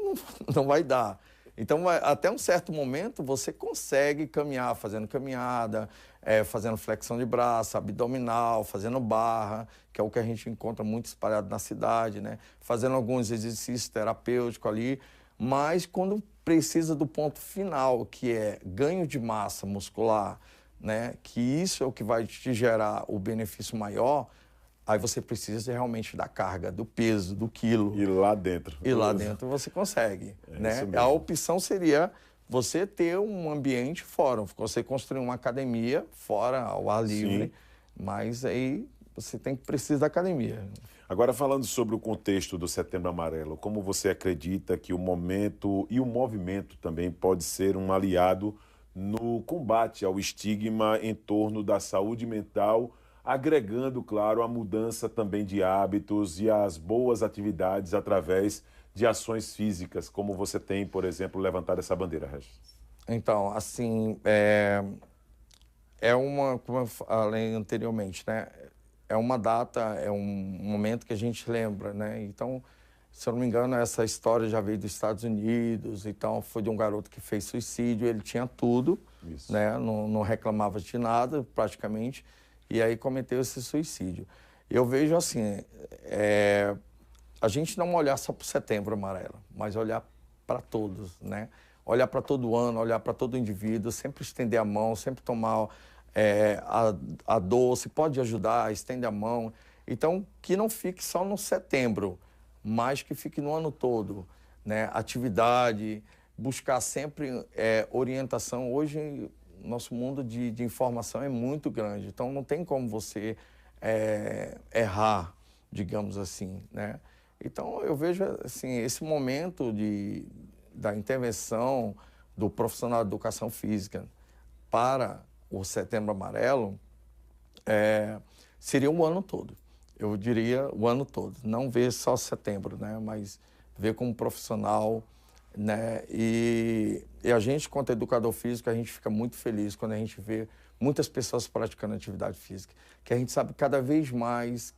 não vai dar. Então, até um certo momento, você consegue caminhar, fazendo caminhada, fazendo flexão de braço, abdominal, fazendo barra, que é o que a gente encontra muito espalhado na cidade, né? Fazendo alguns exercícios terapêuticos ali, mas quando precisa do ponto final, que é ganho de massa muscular, né? Que isso é o que vai te gerar o benefício maior, Aí você precisa realmente da carga, do peso, do quilo. E lá dentro. E lá dentro você consegue. Né? Isso mesmo. A opção seria você ter um ambiente fora, você construir uma academia fora, ao ar livre, mas aí você precisa da academia. Agora, falando sobre o contexto do Setembro Amarelo, como você acredita que o momento e o movimento também pode ser um aliado no combate ao estigma em torno da saúde mental, agregando, claro, a mudança também de hábitos e as boas atividades através de ações físicas, como você tem, por exemplo, levantado essa bandeira, Regis? Então, assim, como eu falei anteriormente, né? É uma data, é um momento que a gente lembra, né? Então, se eu não me engano, essa história já veio dos Estados Unidos, então foi de um garoto que fez suicídio, ele tinha tudo, né? Não reclamava de nada, praticamente, e aí cometeu esse suicídio. Eu vejo assim, a gente não olhar só para o Setembro Amarelo, mas olhar para todos, né? Olhar para todo ano, olhar para todo indivíduo, sempre estender a mão, sempre tomar a dor, se pode ajudar, estende a mão. Então, que não fique só no setembro, mas que fique no ano todo, né? Atividade, buscar sempre orientação. Hoje, nosso mundo de informação é muito grande, então não tem como você errar, digamos assim, né? Então, eu vejo assim, esse momento da intervenção do profissional de educação física para o Setembro Amarelo seria o ano todo. Eu diria o ano todo. Não ver só setembro, né? Mas ver como profissional, né? E a gente, quanto educador físico, a gente fica muito feliz quando a gente vê muitas pessoas praticando atividade física, que a gente sabe que cada vez mais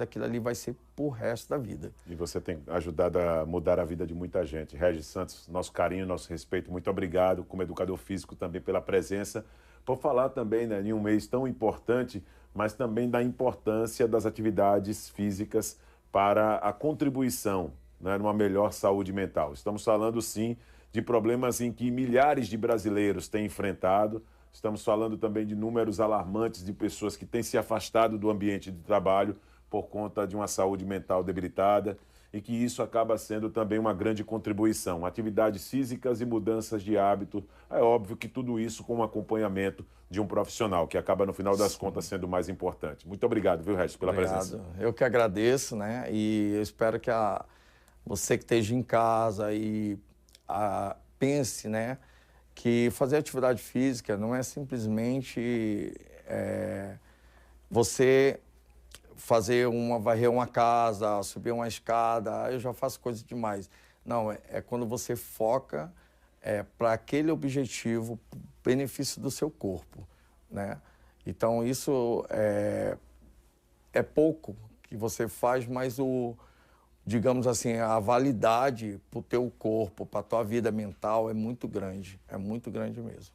aquilo ali vai ser pro resto da vida. E você tem ajudado a mudar a vida de muita gente. Regis Santos, nosso carinho, nosso respeito, muito obrigado, como educador físico também pela presença, por falar também, né, em um mês tão importante, mas também da importância das atividades físicas para a contribuição, né, numa melhor saúde mental. Estamos falando, sim, de problemas em que milhares de brasileiros têm enfrentado. Estamos falando também de números alarmantes de pessoas que têm se afastado do ambiente de trabalho por conta de uma saúde mental debilitada e que isso acaba sendo também uma grande contribuição. Atividades físicas e mudanças de hábito, é óbvio que tudo isso com um acompanhamento de um profissional, que acaba no final das contas sendo o mais importante. Muito obrigado, viu, Regis, pela presença. Eu que agradeço, né? E eu espero que você que esteja em casa e pense, né, que fazer atividade física não é simplesmente você varrer uma casa, subir uma escada, eu já faço coisa demais. Não, é quando você foca para aquele objetivo, benefício do seu corpo, né? Então, isso é pouco que você faz, mas digamos assim, a validade para o teu corpo, para a tua vida mental é muito grande mesmo.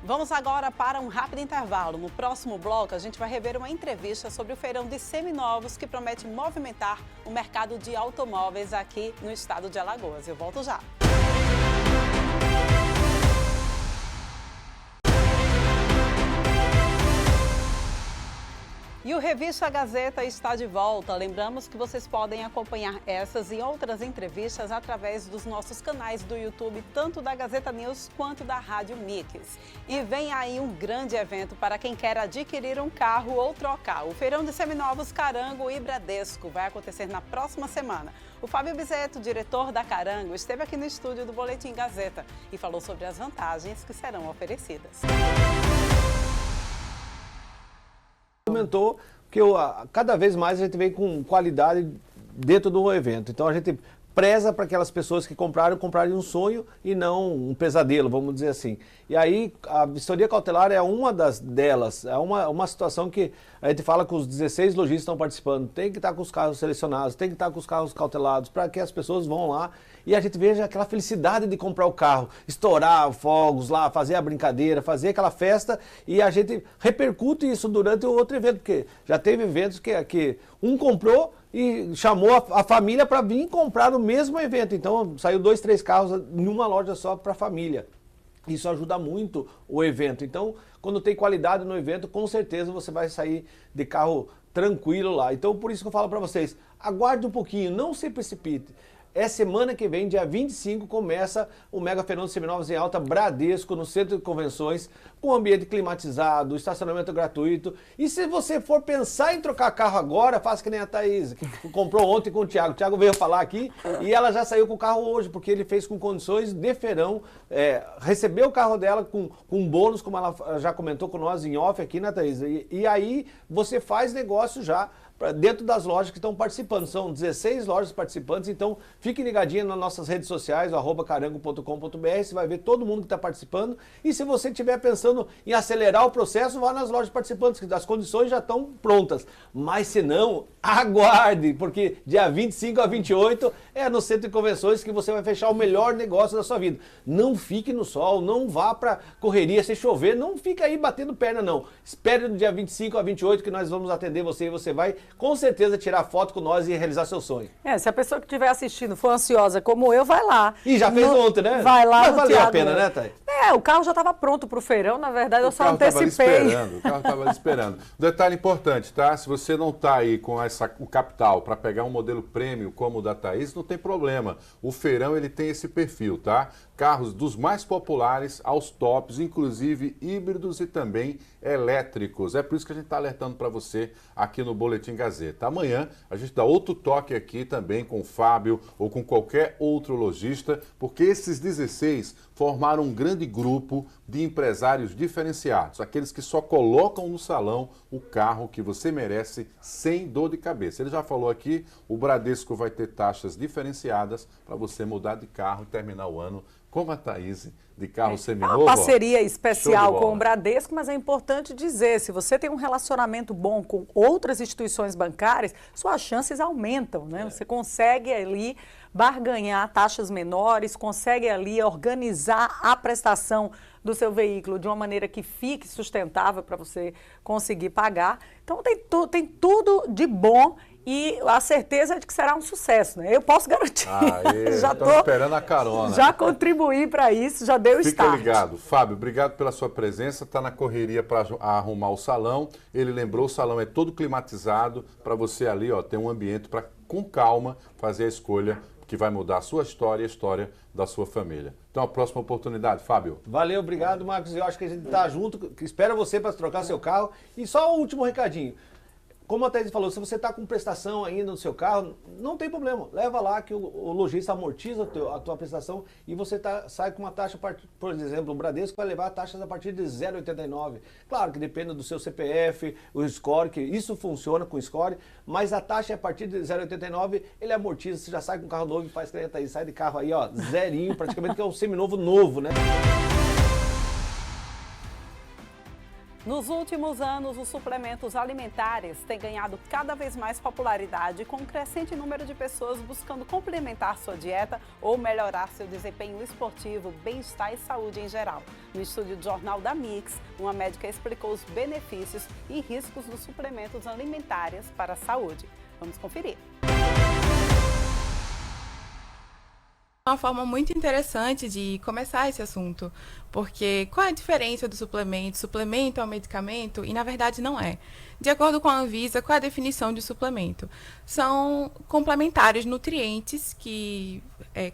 Vamos agora para um rápido intervalo. No próximo bloco, a gente vai rever uma entrevista sobre o feirão de seminovos que promete movimentar o mercado de automóveis aqui no estado de Alagoas. Eu volto já. E o Revista Gazeta está de volta. Lembramos que vocês podem acompanhar essas e outras entrevistas através dos nossos canais do YouTube, tanto da Gazeta News quanto da Rádio Mix. E vem aí um grande evento para quem quer adquirir um carro ou trocar. O Feirão de Seminovos Carango e Bradesco vai acontecer na próxima semana. O Fábio Bizetto, diretor da Carango, esteve aqui no estúdio do Boletim Gazeta e falou sobre as vantagens que serão oferecidas. Aumentou, porque cada vez mais a gente vem com qualidade dentro do evento. Então a gente preza para aquelas pessoas que comprarem um sonho e não um pesadelo, vamos dizer assim. E aí a vistoria cautelar é uma delas, é uma situação que a gente fala que os 16 lojistas estão participando, tem que estar com os carros selecionados, tem que estar com os carros cautelados, para que as pessoas vão lá e a gente veja aquela felicidade de comprar o carro, estourar fogos lá, fazer a brincadeira, fazer aquela festa, e a gente repercute isso durante o outro evento, porque já teve eventos que um comprou e chamou a família para vir comprar no mesmo evento. Então saiu 2, 3 carros em uma loja só para a família. Isso ajuda muito o evento. Então, quando tem qualidade no evento, com certeza você vai sair de carro tranquilo lá. Então, por isso que eu falo para vocês, aguarde um pouquinho, não se precipite. É semana que vem, dia 25, começa o Mega Feirão de Seminovos em Alta Bradesco, no Centro de Convenções, com ambiente climatizado, estacionamento gratuito. E se você for pensar em trocar carro agora, faça que nem a Thaís, que comprou ontem com o Thiago. O Thiago veio falar aqui e ela já saiu com o carro hoje, porque ele fez com condições de feirão, recebeu o carro dela com bônus, como ela já comentou com nós em off aqui, né, Thaís? E aí você faz negócio já dentro das lojas que estão participando. São 16 lojas participantes, então fique ligadinho nas nossas redes sociais, @carango.com.br, você vai ver todo mundo que está participando. E se você estiver pensando em acelerar o processo, vá nas lojas participantes, que as condições já estão prontas. Mas se não, aguarde, porque dia 25 a 28 é no Centro de Convenções que você vai fechar o melhor negócio da sua vida. Não fique no sol, não vá para correria se chover, não fica aí batendo perna não. Espere no dia 25 a 28 que nós vamos atender você e você vai com certeza tirar foto com nós e realizar seu sonho. Se a pessoa que estiver assistindo for ansiosa como eu, vai lá. E já fez ontem, né? Vai lá. Mas valeu a pena, né, Thay? O carro já estava pronto para o feirão, na verdade eu só antecipei. O carro estava esperando. Detalhe importante, tá? Se você não está aí com o capital para pegar um modelo premium como o da Thaís, não tem problema. O feirão ele tem esse perfil, tá? Carros dos mais populares aos tops, inclusive híbridos e também elétricos. É por isso que a gente está alertando para você aqui no Boletim Gazeta. Amanhã a gente dá outro toque aqui também com o Fábio ou com qualquer outro lojista, porque esses 16 formaram um grande grupo de empresários diferenciados, aqueles que só colocam no salão o carro que você merece sem dor de cabeça. Ele já falou aqui, o Bradesco vai ter taxas diferenciadas para você mudar de carro e terminar o ano como a Thaís, de carro seminovo. Uma parceria especial com o Bradesco, mas é importante dizer, se você tem um relacionamento bom com outras instituições bancárias, suas chances aumentam, né? Você consegue ali barganhar taxas menores, consegue ali organizar a prestação do seu veículo de uma maneira que fique sustentável para você conseguir pagar. Então tem tudo de bom. E a certeza é de que será um sucesso, né? Eu posso garantir. Já estou esperando a carona. Já contribuí para isso, já deu start. Fica ligado. Fábio, obrigado pela sua presença. Está na correria para arrumar o salão. Ele lembrou, o salão é todo climatizado para você ali, ó, ter um ambiente para, com calma, fazer a escolha que vai mudar a sua história e a história da sua família. Então, a próxima oportunidade, Fábio. Valeu, obrigado, Marcos. Eu acho que a gente está junto, espera você para trocar seu carro. E só o último recadinho. Como a Thaís falou, se você está com prestação ainda no seu carro, não tem problema. Leva lá que o lojista amortiza a tua prestação e você sai com uma taxa, por exemplo, o Bradesco vai levar taxas a partir de 0,89. Claro que depende do seu CPF, o score, que isso funciona com o score, mas a taxa é a partir de 0,89, ele amortiza, você já sai com um carro novo e faz que nem a Thaís, sai de carro aí, ó, zerinho, praticamente que é um seminovo novo, né? Nos últimos anos, os suplementos alimentares têm ganhado cada vez mais popularidade, com um crescente número de pessoas buscando complementar sua dieta ou melhorar seu desempenho esportivo, bem-estar e saúde em geral. No estúdio do Jornal da Mix, uma médica explicou os benefícios e riscos dos suplementos alimentares para a saúde. Vamos conferir. Uma forma muito interessante de começar esse assunto, porque qual é a diferença do suplemento? Suplemento é um medicamento? E na verdade não é. De acordo com a Anvisa, qual é a definição de suplemento? São complementares, nutrientes que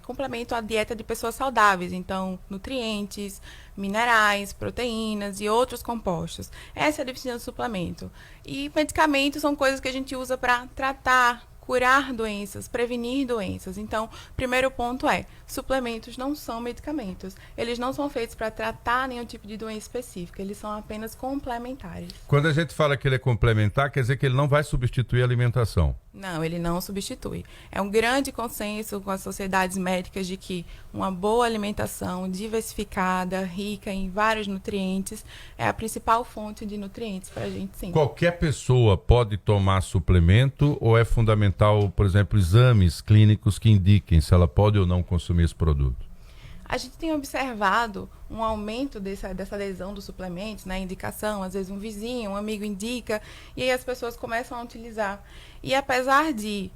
complementam a dieta de pessoas saudáveis. Então, nutrientes, minerais, proteínas e outros compostos. Essa é a definição do suplemento. E medicamentos são coisas que a gente usa para tratar, curar doenças, prevenir doenças. Então, primeiro ponto é, suplementos não são medicamentos. Eles não são feitos para tratar nenhum tipo de doença específica, eles são apenas complementares. Quando a gente fala que ele é complementar, quer dizer que ele não vai substituir a alimentação? Não, ele não substitui. É um grande consenso com as sociedades médicas de que uma boa alimentação diversificada, rica em vários nutrientes, é a principal fonte de nutrientes para a gente, sim. Qualquer pessoa pode tomar suplemento ou é fundamental, por exemplo, exames clínicos que indiquem se ela pode ou não consumir esse produto? A gente tem observado um aumento dessa adesão dos suplementos, né? Indicação, às vezes um vizinho, um amigo indica, e aí as pessoas começam a utilizar. E apesar de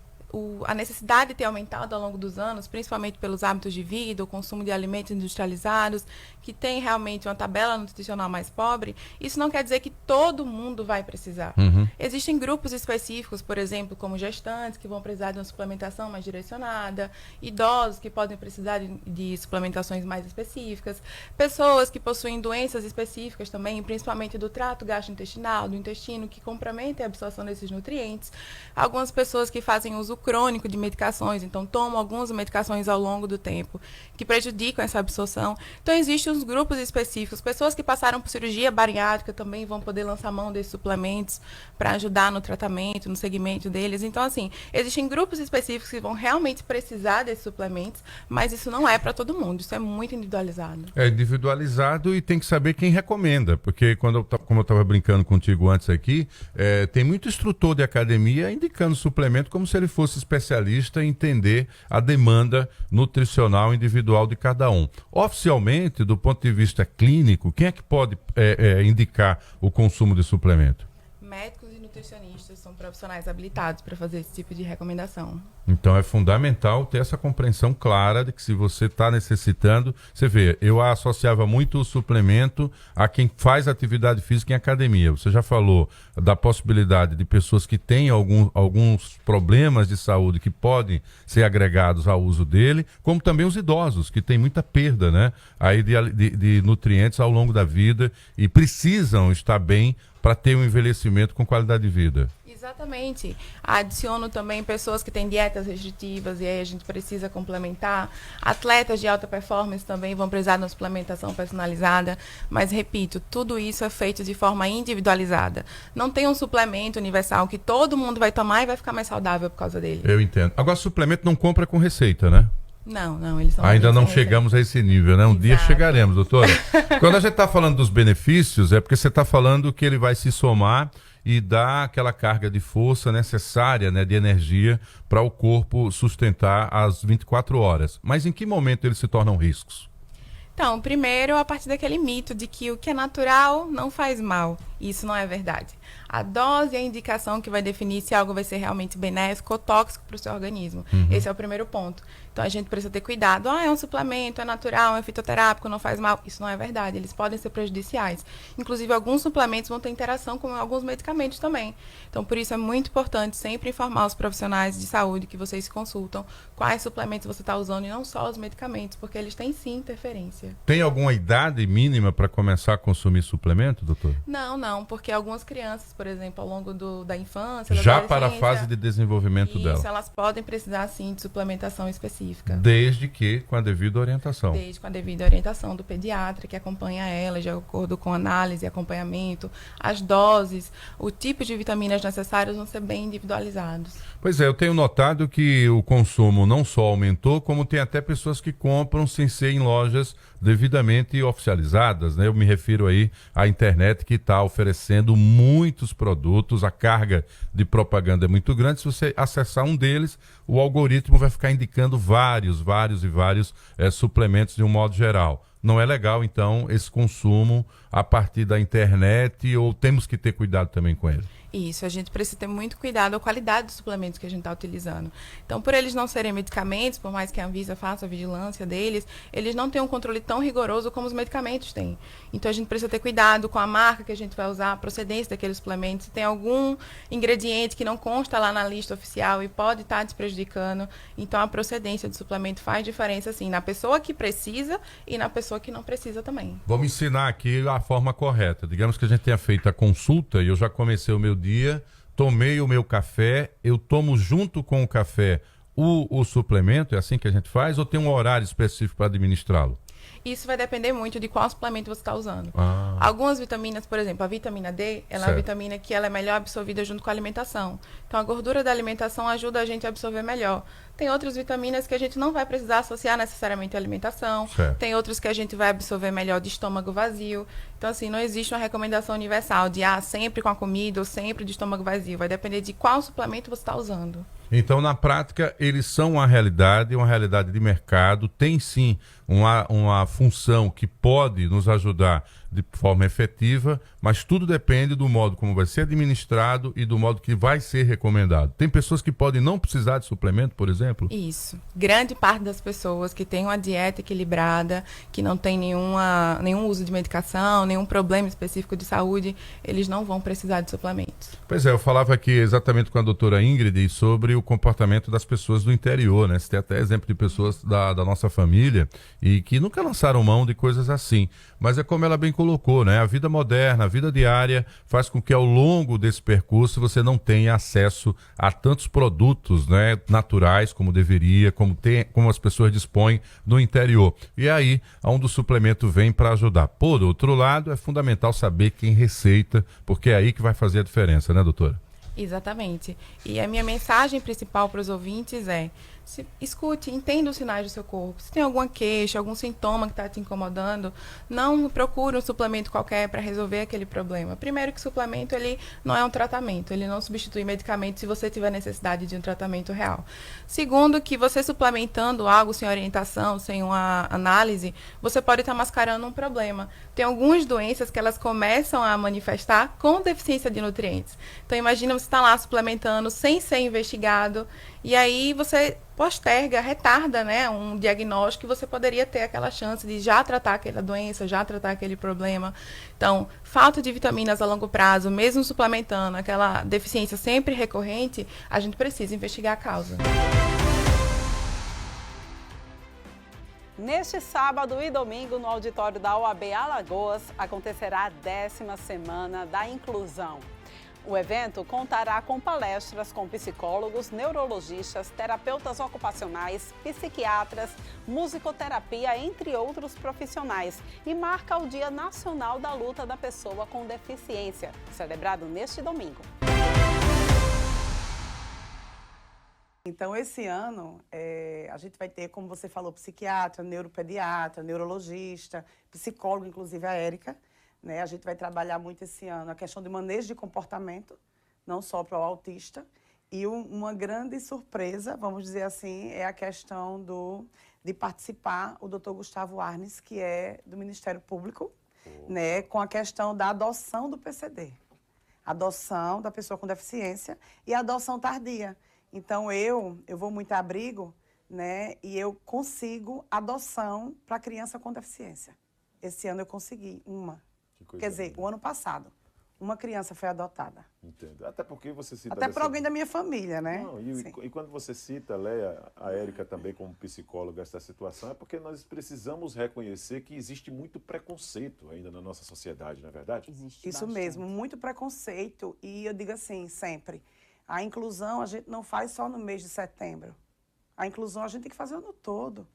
a necessidade ter aumentado ao longo dos anos, principalmente pelos hábitos de vida, o consumo de alimentos industrializados, que tem realmente uma tabela nutricional mais pobre, isso não quer dizer que todo mundo vai precisar. Existem grupos específicos, por exemplo, como gestantes, que vão precisar de uma suplementação mais direcionada, idosos que podem precisar de suplementações mais específicas, pessoas que possuem doenças específicas também, principalmente do trato gastrointestinal, do intestino, que comprometem a absorção desses nutrientes. Algumas pessoas que fazem uso crônico de medicações, então tomam algumas medicações ao longo do tempo, que prejudicam essa absorção. Então, existem os grupos específicos. Pessoas que passaram por cirurgia bariátrica também vão poder lançar mão desses suplementos para ajudar no tratamento, no segmento deles. Então, assim, existem grupos específicos que vão realmente precisar desses suplementos, mas isso não é para todo mundo, isso é muito individualizado. É individualizado e tem que saber quem recomenda, porque como eu estava brincando contigo antes aqui, tem muito instrutor de academia indicando suplemento como se ele fosse especialista em entender a demanda nutricional individual de cada um. Oficialmente, do ponto de vista clínico, quem é que pode indicar o consumo de suplemento? Médicos e nutricionistas são profissionais habilitados para fazer esse tipo de recomendação. Então é fundamental ter essa compreensão clara de que se você está necessitando, você vê, eu associava muito o suplemento a quem faz atividade física em academia. Você já falou da possibilidade de pessoas que têm alguns problemas de saúde que podem ser agregados ao uso dele, como também os idosos, que têm muita perda, né, aí de nutrientes ao longo da vida e precisam estar bem para ter um envelhecimento com qualidade de vida. Exatamente. Adiciono também pessoas que têm dietas restritivas e aí a gente precisa complementar. Atletas de alta performance também vão precisar de uma suplementação personalizada. Mas, repito, tudo isso é feito de forma individualizada. Não tem um suplemento universal que todo mundo vai tomar e vai ficar mais saudável por causa dele. Eu entendo. Agora, suplemento não compra com receita, né? Não, eles são... Ainda não chegamos a esse nível, né? Um dia chegaremos, doutora. Quando a gente está falando dos benefícios, é porque você está falando que ele vai se somar e dar aquela carga de força necessária, né, de energia para o corpo sustentar as 24 horas. Mas em que momento eles se tornam riscos? Então, primeiro, a partir daquele mito de que o que é natural não faz mal. Isso não é verdade. A dose e a indicação que vai definir se algo vai ser realmente benéfico ou tóxico para o seu organismo. Esse é o primeiro ponto. Então, a gente precisa ter cuidado. É um suplemento, é natural, é fitoterápico, não faz mal. Isso não é verdade. Eles podem ser prejudiciais. Inclusive, alguns suplementos vão ter interação com alguns medicamentos também. Então, por isso é muito importante sempre informar os profissionais de saúde que vocês se consultam quais suplementos você está usando e não só os medicamentos, porque eles têm sim interferência. Tem alguma idade mínima para começar a consumir suplemento, doutor? Não, porque algumas crianças, por exemplo, ao longo da infância, já para a fase de desenvolvimento dela. Isso, elas podem precisar sim de suplementação específica. Desde que com a devida orientação. Desde com a devida orientação do pediatra que acompanha ela, de acordo com análise e acompanhamento, as doses, o tipo de vitaminas necessárias vão ser bem individualizados. Pois é, eu tenho notado que o consumo não só aumentou, como tem até pessoas que compram sem ser em lojas devidamente oficializadas, né? Eu me refiro aí à internet que está oferecendo muitos produtos, a carga de propaganda é muito grande. Se você acessar um deles, o algoritmo vai ficar indicando vários suplementos de um modo geral. Não é legal, então, esse consumo a partir da internet, ou temos que ter cuidado também com ele? Isso, a gente precisa ter muito cuidado com a qualidade dos suplementos que a gente está utilizando. Então, por eles não serem medicamentos, por mais que a Anvisa faça a vigilância deles, eles não têm um controle tão rigoroso como os medicamentos têm. Então, a gente precisa ter cuidado com a marca que a gente vai usar, a procedência daqueles suplementos. Se tem algum ingrediente que não consta lá na lista oficial e pode estar te prejudicando, então a procedência do suplemento faz diferença, assim, na pessoa que precisa e na pessoa que não precisa também. Vamos ensinar aqui a forma correta. Digamos que a gente tenha feito a consulta e eu já comecei o meu dia, tomei o meu café, eu tomo junto com o café o suplemento, é assim que a gente faz, ou tem um horário específico para administrá-lo? Isso vai depender muito de qual suplemento você está usando. Algumas vitaminas, por exemplo, a vitamina D, ela é uma vitamina que ela é melhor absorvida junto com a alimentação. Então, a gordura da alimentação ajuda a gente a absorver melhor. Tem outras vitaminas que a gente não vai precisar associar necessariamente à alimentação. Tem outras que a gente vai absorver melhor de estômago vazio. Então, assim, não existe uma recomendação universal de sempre com a comida ou sempre de estômago vazio. Vai depender de qual suplemento você está usando. Então, na prática, eles são uma realidade de mercado. Tem sim uma função que pode nos ajudar de forma efetiva, mas tudo depende do modo como vai ser administrado e do modo que vai ser recomendado. Tem pessoas que podem não precisar de suplemento, por exemplo? Isso. Grande parte das pessoas que têm uma dieta equilibrada, que não tem nenhum uso de medicação, nenhum problema específico de saúde, eles não vão precisar de suplementos. Pois é, eu falava aqui exatamente com a doutora Ingrid sobre o comportamento das pessoas do interior, né? Você tem até exemplo de pessoas da nossa família e que nunca lançaram mão de coisas assim. Mas é como ela bem colocou, né? A vida moderna, a vida diária faz com que ao longo desse percurso você não tenha acesso a tantos produtos, né, naturais como deveria, como as pessoas dispõem no interior. E aí, onde o suplemento vem para ajudar. Por outro lado, é fundamental saber quem receita, porque é aí que vai fazer a diferença, né, doutora? Exatamente. E a minha mensagem principal para os ouvintes é: escute, entenda os sinais do seu corpo. Se tem alguma queixa, algum sintoma que está te incomodando, não procure um suplemento qualquer para resolver aquele problema. Primeiro que suplemento, ele não é um tratamento, ele não substitui medicamento se você tiver necessidade de um tratamento real. Segundo, que você suplementando algo sem orientação, sem uma análise, você pode estar mascarando um problema. Tem algumas doenças que elas começam a manifestar com deficiência de nutrientes. Então imagina você estar lá suplementando sem ser investigado, e aí você posterga, retarda, né, um diagnóstico que você poderia ter aquela chance de já tratar aquela doença, já tratar aquele problema. Então, falta de vitaminas a longo prazo, mesmo suplementando aquela deficiência sempre recorrente, a gente precisa investigar a causa. Neste sábado e domingo, no auditório da OAB Alagoas, acontecerá a 10ª Semana da Inclusão. O evento contará com palestras com psicólogos, neurologistas, terapeutas ocupacionais, psiquiatras, musicoterapia, entre outros profissionais, e marca o Dia Nacional da Luta da Pessoa com Deficiência, celebrado neste domingo. Então, esse ano, a gente vai ter, como você falou, psiquiatra, neuropediatra, neurologista, psicólogo, inclusive a Érica. Né? A gente vai trabalhar muito esse ano a questão de manejo de comportamento, não só para o autista. E uma grande surpresa, vamos dizer assim, é a questão de participar o Dr. Gustavo Arnes, que é do Ministério Público, né? Com a questão da adoção do PCD. Adoção da pessoa com deficiência e adoção tardia. Então, eu vou muito a abrigo, né? E eu consigo adoção para criança com deficiência. Esse ano eu consegui uma. Quer dizer, o ano passado, uma criança foi adotada. Entendo. Até porque você cita... Até por alguém da minha família, né? Não, e quando você cita, Leia, a Érica também como psicóloga, essa situação, é porque nós precisamos reconhecer que existe muito preconceito ainda na nossa sociedade, não é verdade? Existe isso bastante. Mesmo, muito preconceito. E eu digo assim, sempre, a inclusão a gente não faz só no mês de setembro. A inclusão a gente tem que fazer o ano todo.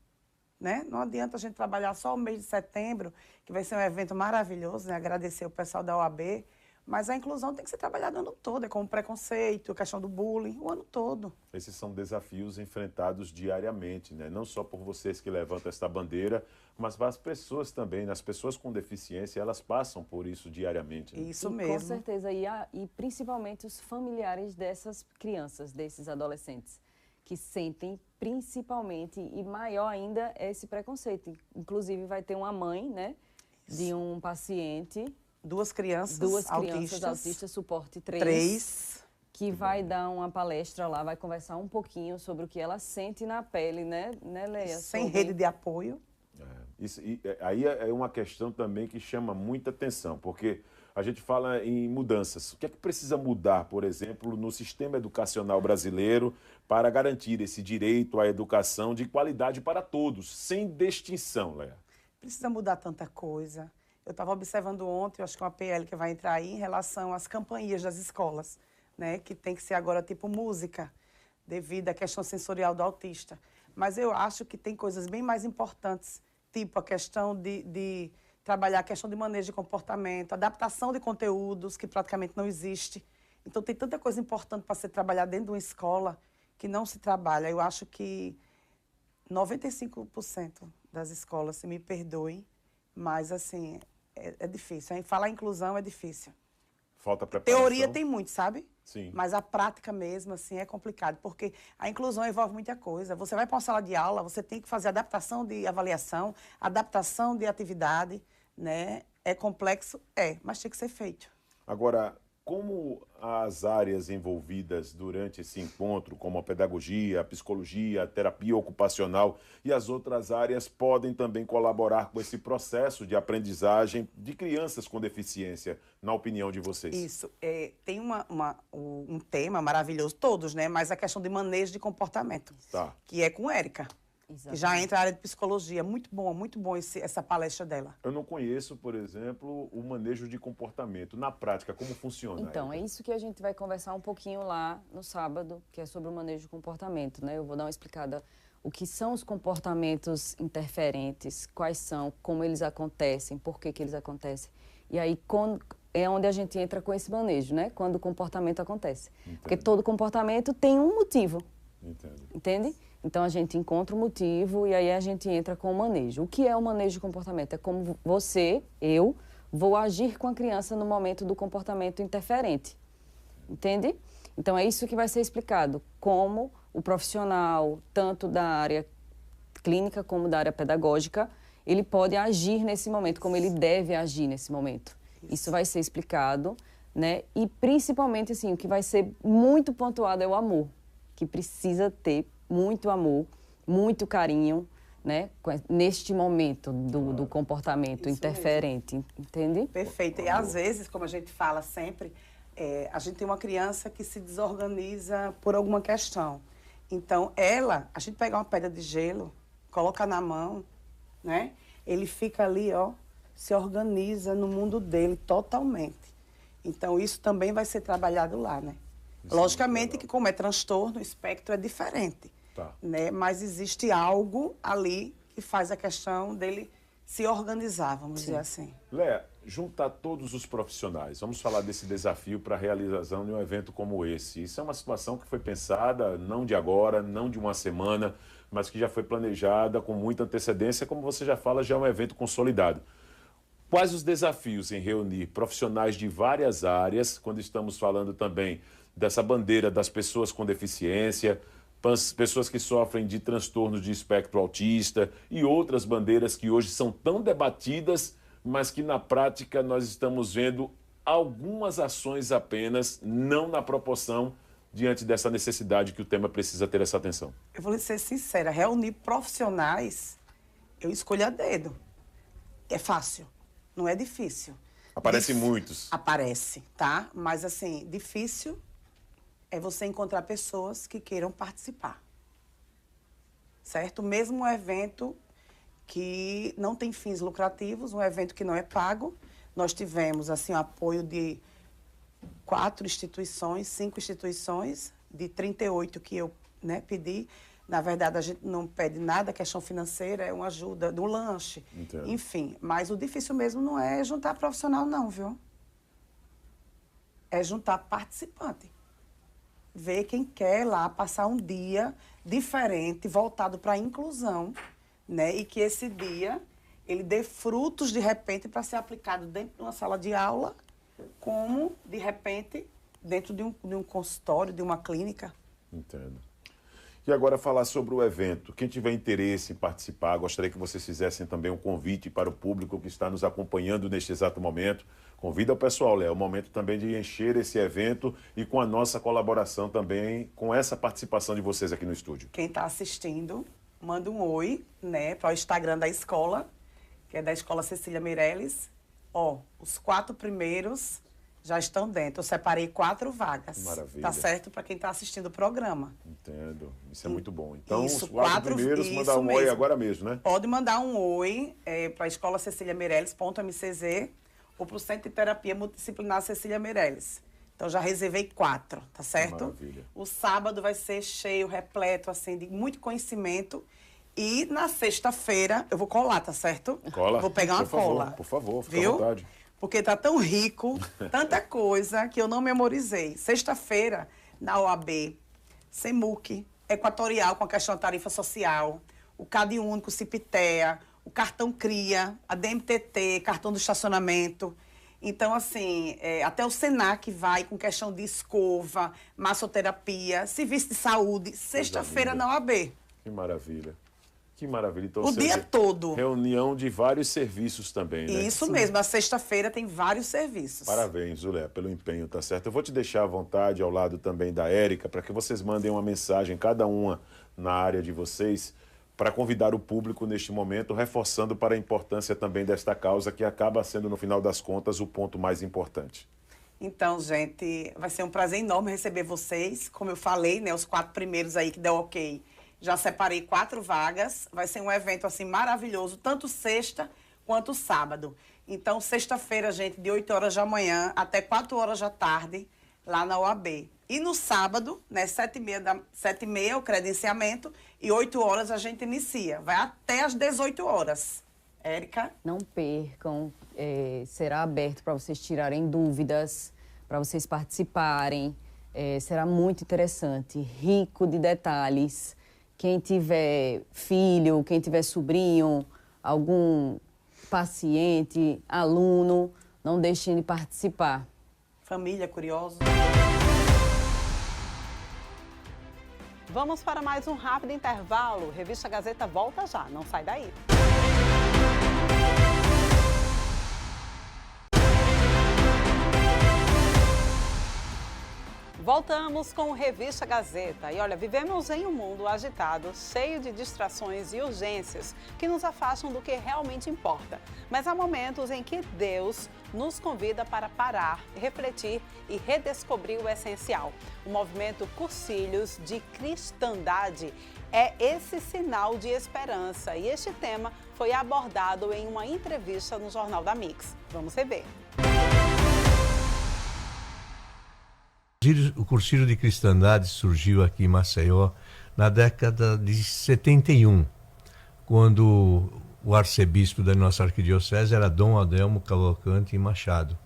Né? Não adianta a gente trabalhar só o mês de setembro, que vai ser um evento maravilhoso, né? Agradecer o pessoal da OAB, mas a inclusão tem que ser trabalhada o ano todo, é como o preconceito, a questão do bullying, o ano todo. Esses são desafios enfrentados diariamente, né? Não só por vocês que levantam essa bandeira, mas para as pessoas também, né? As pessoas com deficiência, elas passam por isso diariamente. Né? Isso mesmo. Com certeza, e principalmente os familiares dessas crianças, desses adolescentes, que sentem principalmente, e maior ainda, esse preconceito. Inclusive, vai ter uma mãe, né, de um paciente... Duas crianças autistas, suporte 3, que vai dar uma palestra lá, vai conversar um pouquinho sobre o que ela sente na pele, né Leia? Sem rede de apoio. Aí é uma questão também que chama muita atenção, porque a gente fala em mudanças. O que é que precisa mudar, por exemplo, no sistema educacional brasileiro para garantir esse direito à educação de qualidade para todos, sem distinção, Leia? Precisa mudar tanta coisa. Eu estava observando ontem, eu acho que uma PL que vai entrar aí, em relação às campanhas das escolas, né? Que tem que ser agora tipo música, devido à questão sensorial do autista. Mas eu acho que tem coisas bem mais importantes, tipo a questão de trabalhar a questão de manejo de comportamento, adaptação de conteúdos, que praticamente não existe. Então, tem tanta coisa importante para ser trabalhada dentro de uma escola que não se trabalha. Eu acho que 95% das escolas, se me perdoem, mas, assim, é difícil. Hein? Falar inclusão é difícil. Falta preparação. Teoria tem muito, sabe? Sim. Mas a prática mesmo, assim, é complicado, porque a inclusão envolve muita coisa. Você vai para uma sala de aula, você tem que fazer adaptação de avaliação, adaptação de atividade, né? É complexo? É, mas tem que ser feito. Agora, como as áreas envolvidas durante esse encontro, como a pedagogia, a psicologia, a terapia ocupacional e as outras áreas podem também colaborar com esse processo de aprendizagem de crianças com deficiência, na opinião de vocês? Isso. Tem um tema maravilhoso, todos, né? Mas a questão de manejo de comportamento, que é com Érica. Que já entra a área de psicologia. Muito bom essa palestra dela. Eu não conheço, por exemplo, o manejo de comportamento. Na prática, como funciona? Então, é isso que a gente vai conversar um pouquinho lá no sábado, que é sobre o manejo de comportamento, né? Eu vou dar uma explicada o que são os comportamentos interferentes, quais são, como eles acontecem, por que eles acontecem. E aí, é onde a gente entra com esse manejo, né? Quando o comportamento acontece. Entendo. Porque todo comportamento tem um motivo. Entende? Então, a gente encontra o motivo e aí a gente entra com o manejo. O que é o manejo de comportamento? É como eu, vou agir com a criança no momento do comportamento interferente. Entende? Então, é isso que vai ser explicado. Como o profissional, tanto da área clínica como da área pedagógica, ele pode agir nesse momento, como ele deve agir nesse momento. Isso vai ser explicado, né? E, principalmente, assim, o que vai ser muito pontuado é o amor, que precisa ter muito amor, muito carinho, né? Neste momento do comportamento interferente, entende? Perfeito. E às vezes, como a gente fala sempre, a gente tem uma criança que se desorganiza por alguma questão. Então, a gente pega uma pedra de gelo, coloca na mão, né? Ele fica ali, ó, se organiza no mundo dele totalmente. Então, isso também vai ser trabalhado lá, né? Logicamente que, como é transtorno, o espectro é diferente. Né? Mas existe algo ali que faz a questão dele se organizar, vamos dizer assim. Léa, juntar todos os profissionais, vamos falar desse desafio para a realização de um evento como esse. Isso é uma situação que foi pensada não de agora, não de uma semana, mas que já foi planejada com muita antecedência, como você já fala, já é um evento consolidado. Quais os desafios em reunir profissionais de várias áreas, quando estamos falando também dessa bandeira das pessoas com deficiência, pessoas que sofrem de transtorno de espectro autista e outras bandeiras que hoje são tão debatidas, mas que na prática nós estamos vendo algumas ações apenas, não na proporção diante dessa necessidade que o tema precisa ter essa atenção? Eu vou ser sincera, reunir profissionais, eu escolho a dedo. É fácil, não é difícil. Aparecem muitos. Aparece, tá? Mas assim, difícil é você encontrar pessoas que queiram participar, certo? Mesmo um evento que não tem fins lucrativos, um evento que não é pago, nós tivemos, assim, o apoio de 5 instituições, de 38 que eu, né, pedi. Na verdade, a gente não pede nada, questão financeira, é uma ajuda, do lanche, enfim. Mas o difícil mesmo não é juntar profissional, não, viu? É juntar participante. Ver quem quer lá passar um dia diferente, voltado para a inclusão, né? E que esse dia ele dê frutos, de repente, para ser aplicado dentro de uma sala de aula, como, de repente, dentro de um consultório, de uma clínica. Entendo. E agora falar sobre o evento. Quem tiver interesse em participar, gostaria que vocês fizessem também um convite para o público que está nos acompanhando neste exato momento. Convida o pessoal, Léo, é o momento também de encher esse evento e com a nossa colaboração também, com essa participação de vocês aqui no estúdio. Quem está assistindo, manda um oi, né, para o Instagram da escola, que é da Escola Cecília Meirelles. Ó, os 4 primeiros já estão dentro. Eu separei 4 vagas. Maravilha. Tá certo para quem está assistindo o programa. Entendo. Isso é muito bom. Então, isso, os 4 primeiros, mandar um oi agora mesmo, né? Pode mandar um oi para a Escola Cecília Meirelles.mcz ou para o Centro de Terapia Multidisciplinar Cecília Meirelles. Então, já reservei 4, tá certo? Maravilha. O sábado vai ser cheio, repleto, assim, de muito conhecimento. E na sexta-feira, eu vou colar, tá certo? Cola. Vou pegar uma cola. Por favor, fica viu? à vontade. Porque tá tão rico, tanta coisa, que eu não memorizei. Sexta-feira, na OAB, CEMUC, Equatorial, com a questão da tarifa social, o CAD Único, Cipitea, o cartão CRIA, a DMTT, cartão do estacionamento. Então, assim, até o SENAC vai com questão de escova, massoterapia, serviço de saúde, sexta-feira na OAB. Que maravilha. Que maravilha. Então, O dia todo. Reunião de vários serviços também, né? Isso mesmo, a sexta-feira tem vários serviços. Parabéns, Zulé, pelo empenho, tá certo? Eu vou te deixar à vontade, ao lado também da Érica, para que vocês mandem uma mensagem, cada uma na área de vocês, para convidar o público neste momento, reforçando para a importância também desta causa, que acaba sendo, no final das contas, o ponto mais importante. Então, gente, vai ser um prazer enorme receber vocês. Como eu falei, né, os 4 primeiros aí que deu ok, já separei 4 vagas. Vai ser um evento, assim, maravilhoso, tanto sexta quanto sábado. Então, sexta-feira, gente, de 8 horas da manhã até 4 horas da tarde, lá na UAB. E no sábado, né, 7h30 o credenciamento e 8 horas a gente inicia. Vai até às 18 horas. Érica? Não percam, será aberto para vocês tirarem dúvidas, para vocês participarem. Será muito interessante, rico de detalhes. Quem tiver filho, quem tiver sobrinho, algum paciente, aluno, não deixem de participar. Família curiosa. Vamos para mais um rápido intervalo. Revista Gazeta volta já, não sai daí. Voltamos com o Revista Gazeta. E olha, vivemos em um mundo agitado, cheio de distrações e urgências que nos afastam do que realmente importa. Mas há momentos em que Deus nos convida para parar, refletir e redescobrir o essencial. O movimento Cursilhos de Cristandade é esse sinal de esperança. E este tema foi abordado em uma entrevista no Jornal da Mix. Vamos rever. O Cursilho de Cristandade surgiu aqui em Maceió na década de 71, quando o arcebispo da nossa arquidiocese era Dom Adelmo Cavalcante Machado.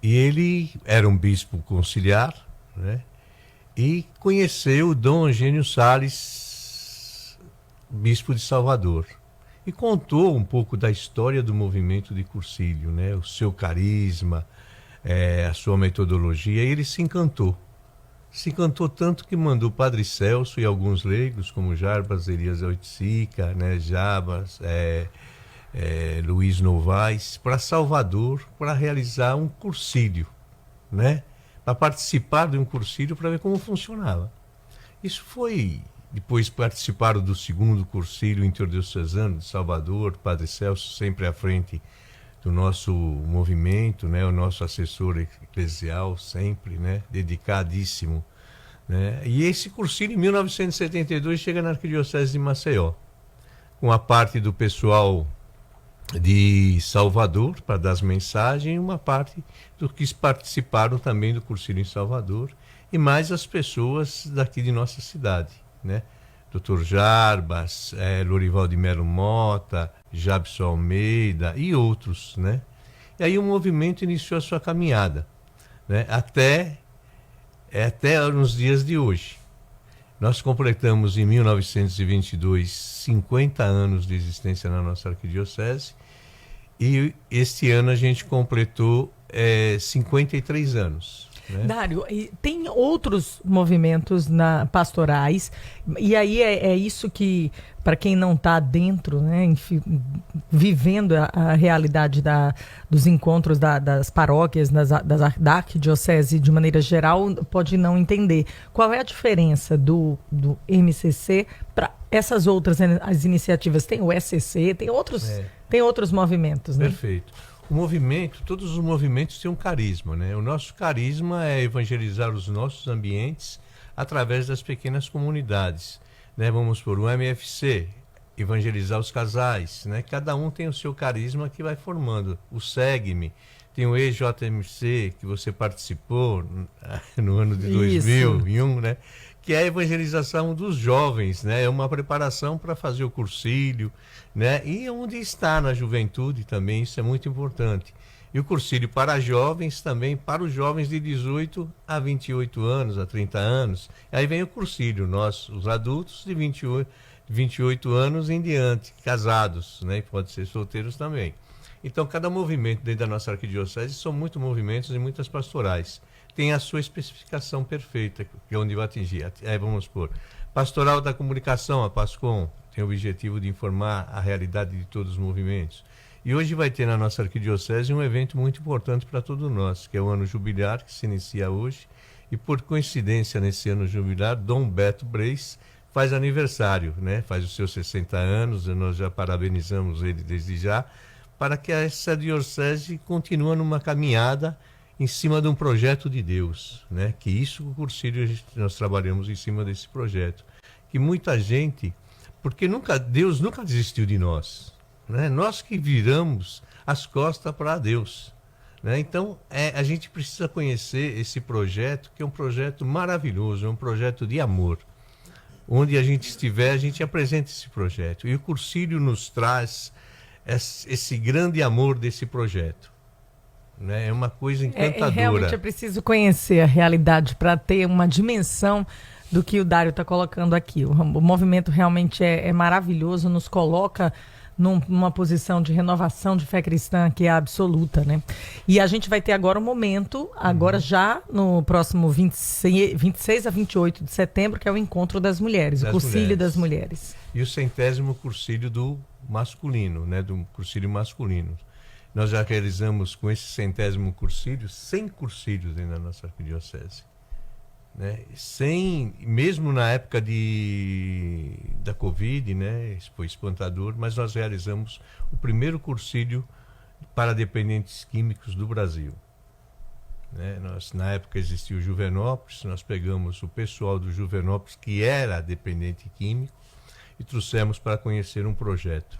E ele era um bispo conciliar, né? E conheceu o Dom Eugênio Salles, bispo de Salvador. E contou um pouco da história do movimento de Cursilho, né? O seu carisma, a sua metodologia, e ele se encantou. Se encantou tanto que mandou o Padre Celso e alguns leigos, como Jarbas Elias Oiticica, né, Jabas, Luiz Novaes, para Salvador, para realizar um cursílio, né? Para participar de um cursílio para ver como funcionava. Isso foi... Depois participaram do segundo cursílio interdiocesano de Salvador, Padre Celso sempre à frente do nosso movimento, né, o nosso assessor eclesial sempre, né, dedicadíssimo, né? E esse cursilho em 1972 chega na Arquidiocese de Maceió, com a parte do pessoal de Salvador para dar as mensagens e uma parte dos que participaram também do cursilho em Salvador e mais as pessoas daqui de nossa cidade, né? Dr. Jarbas, Lorival de Melo Mota, Jabson Almeida e outros, né? E aí o movimento iniciou a sua caminhada, né? Até nos dias de hoje. Nós completamos em 1922 50 anos de existência na nossa arquidiocese e este ano a gente completou 53 anos. Né? Dário, tem outros movimentos pastorais, e aí é isso que, para quem não está dentro, né, enfim, vivendo a realidade dos encontros das paróquias, da arquidiocese de maneira geral, pode não entender. Qual é a diferença do MCC para essas outras as iniciativas? Tem o SCC, tem outros movimentos, né? Perfeito. O movimento, todos os movimentos têm um carisma, né? O nosso carisma é evangelizar os nossos ambientes através das pequenas comunidades, né? Vamos por o MFC, evangelizar os casais, né? Cada um tem o seu carisma que vai formando. O SEGME, tem o EJMC, que você participou no ano de 2001, né? Que é a evangelização dos jovens, né? É uma preparação para fazer o cursílio, né? E onde está na juventude também, isso é muito importante. E o cursílio para jovens também, para os jovens de 18 a 28 anos, a 30 anos. Aí vem o cursílio, nós, os adultos de 28 anos em diante, casados, né? E pode ser solteiros também. Então, cada movimento dentro da nossa arquidiocese são muitos movimentos e muitas pastorais. Tem a sua especificação perfeita, que é onde vai atingir. Aí vamos por Pastoral da Comunicação, a PASCOM, tem o objetivo de informar a realidade de todos os movimentos. E hoje vai ter na nossa arquidiocese um evento muito importante para todos nós, que é o ano jubilar, que se inicia hoje. E por coincidência, nesse ano jubilar, Dom Beto Breis faz aniversário, né? Faz os seus 60 anos, e nós já parabenizamos ele desde já, para que essa diocese continue numa caminhada em cima de um projeto de Deus, né? Que isso, o Cursílio, nós trabalhamos em cima desse projeto. Que muita gente, porque Deus nunca desistiu de nós, né? Nós que viramos as costas para Deus, né? Então, a gente precisa conhecer esse projeto, que é um projeto maravilhoso, é um projeto de amor. Onde a gente estiver, a gente apresenta esse projeto. E o Cursílio nos traz esse grande amor desse projeto, né? É uma coisa encantadora. Realmente é preciso conhecer a realidade para ter uma dimensão do que o Dário está colocando aqui. O movimento realmente é maravilhoso, nos coloca numa posição de renovação de fé cristã que é absoluta, né? E a gente vai ter agora um momento, agora já no próximo 26 a 28 de setembro, que é o Encontro das Mulheres, o Cursílio das Mulheres. E o 100º Cursílio do masculino, né? Do Cursílio masculino. Nós já realizamos com esse 100º Cursílio 100 cursílios dentro da nossa arquidiocese. Né? Mesmo na época da Covid, né? Foi espantador, mas nós realizamos o primeiro cursílio para dependentes químicos do Brasil. Né? Na época existia o Juvenópolis, nós pegamos o pessoal do Juvenópolis que era dependente químico e trouxemos para conhecer um projeto.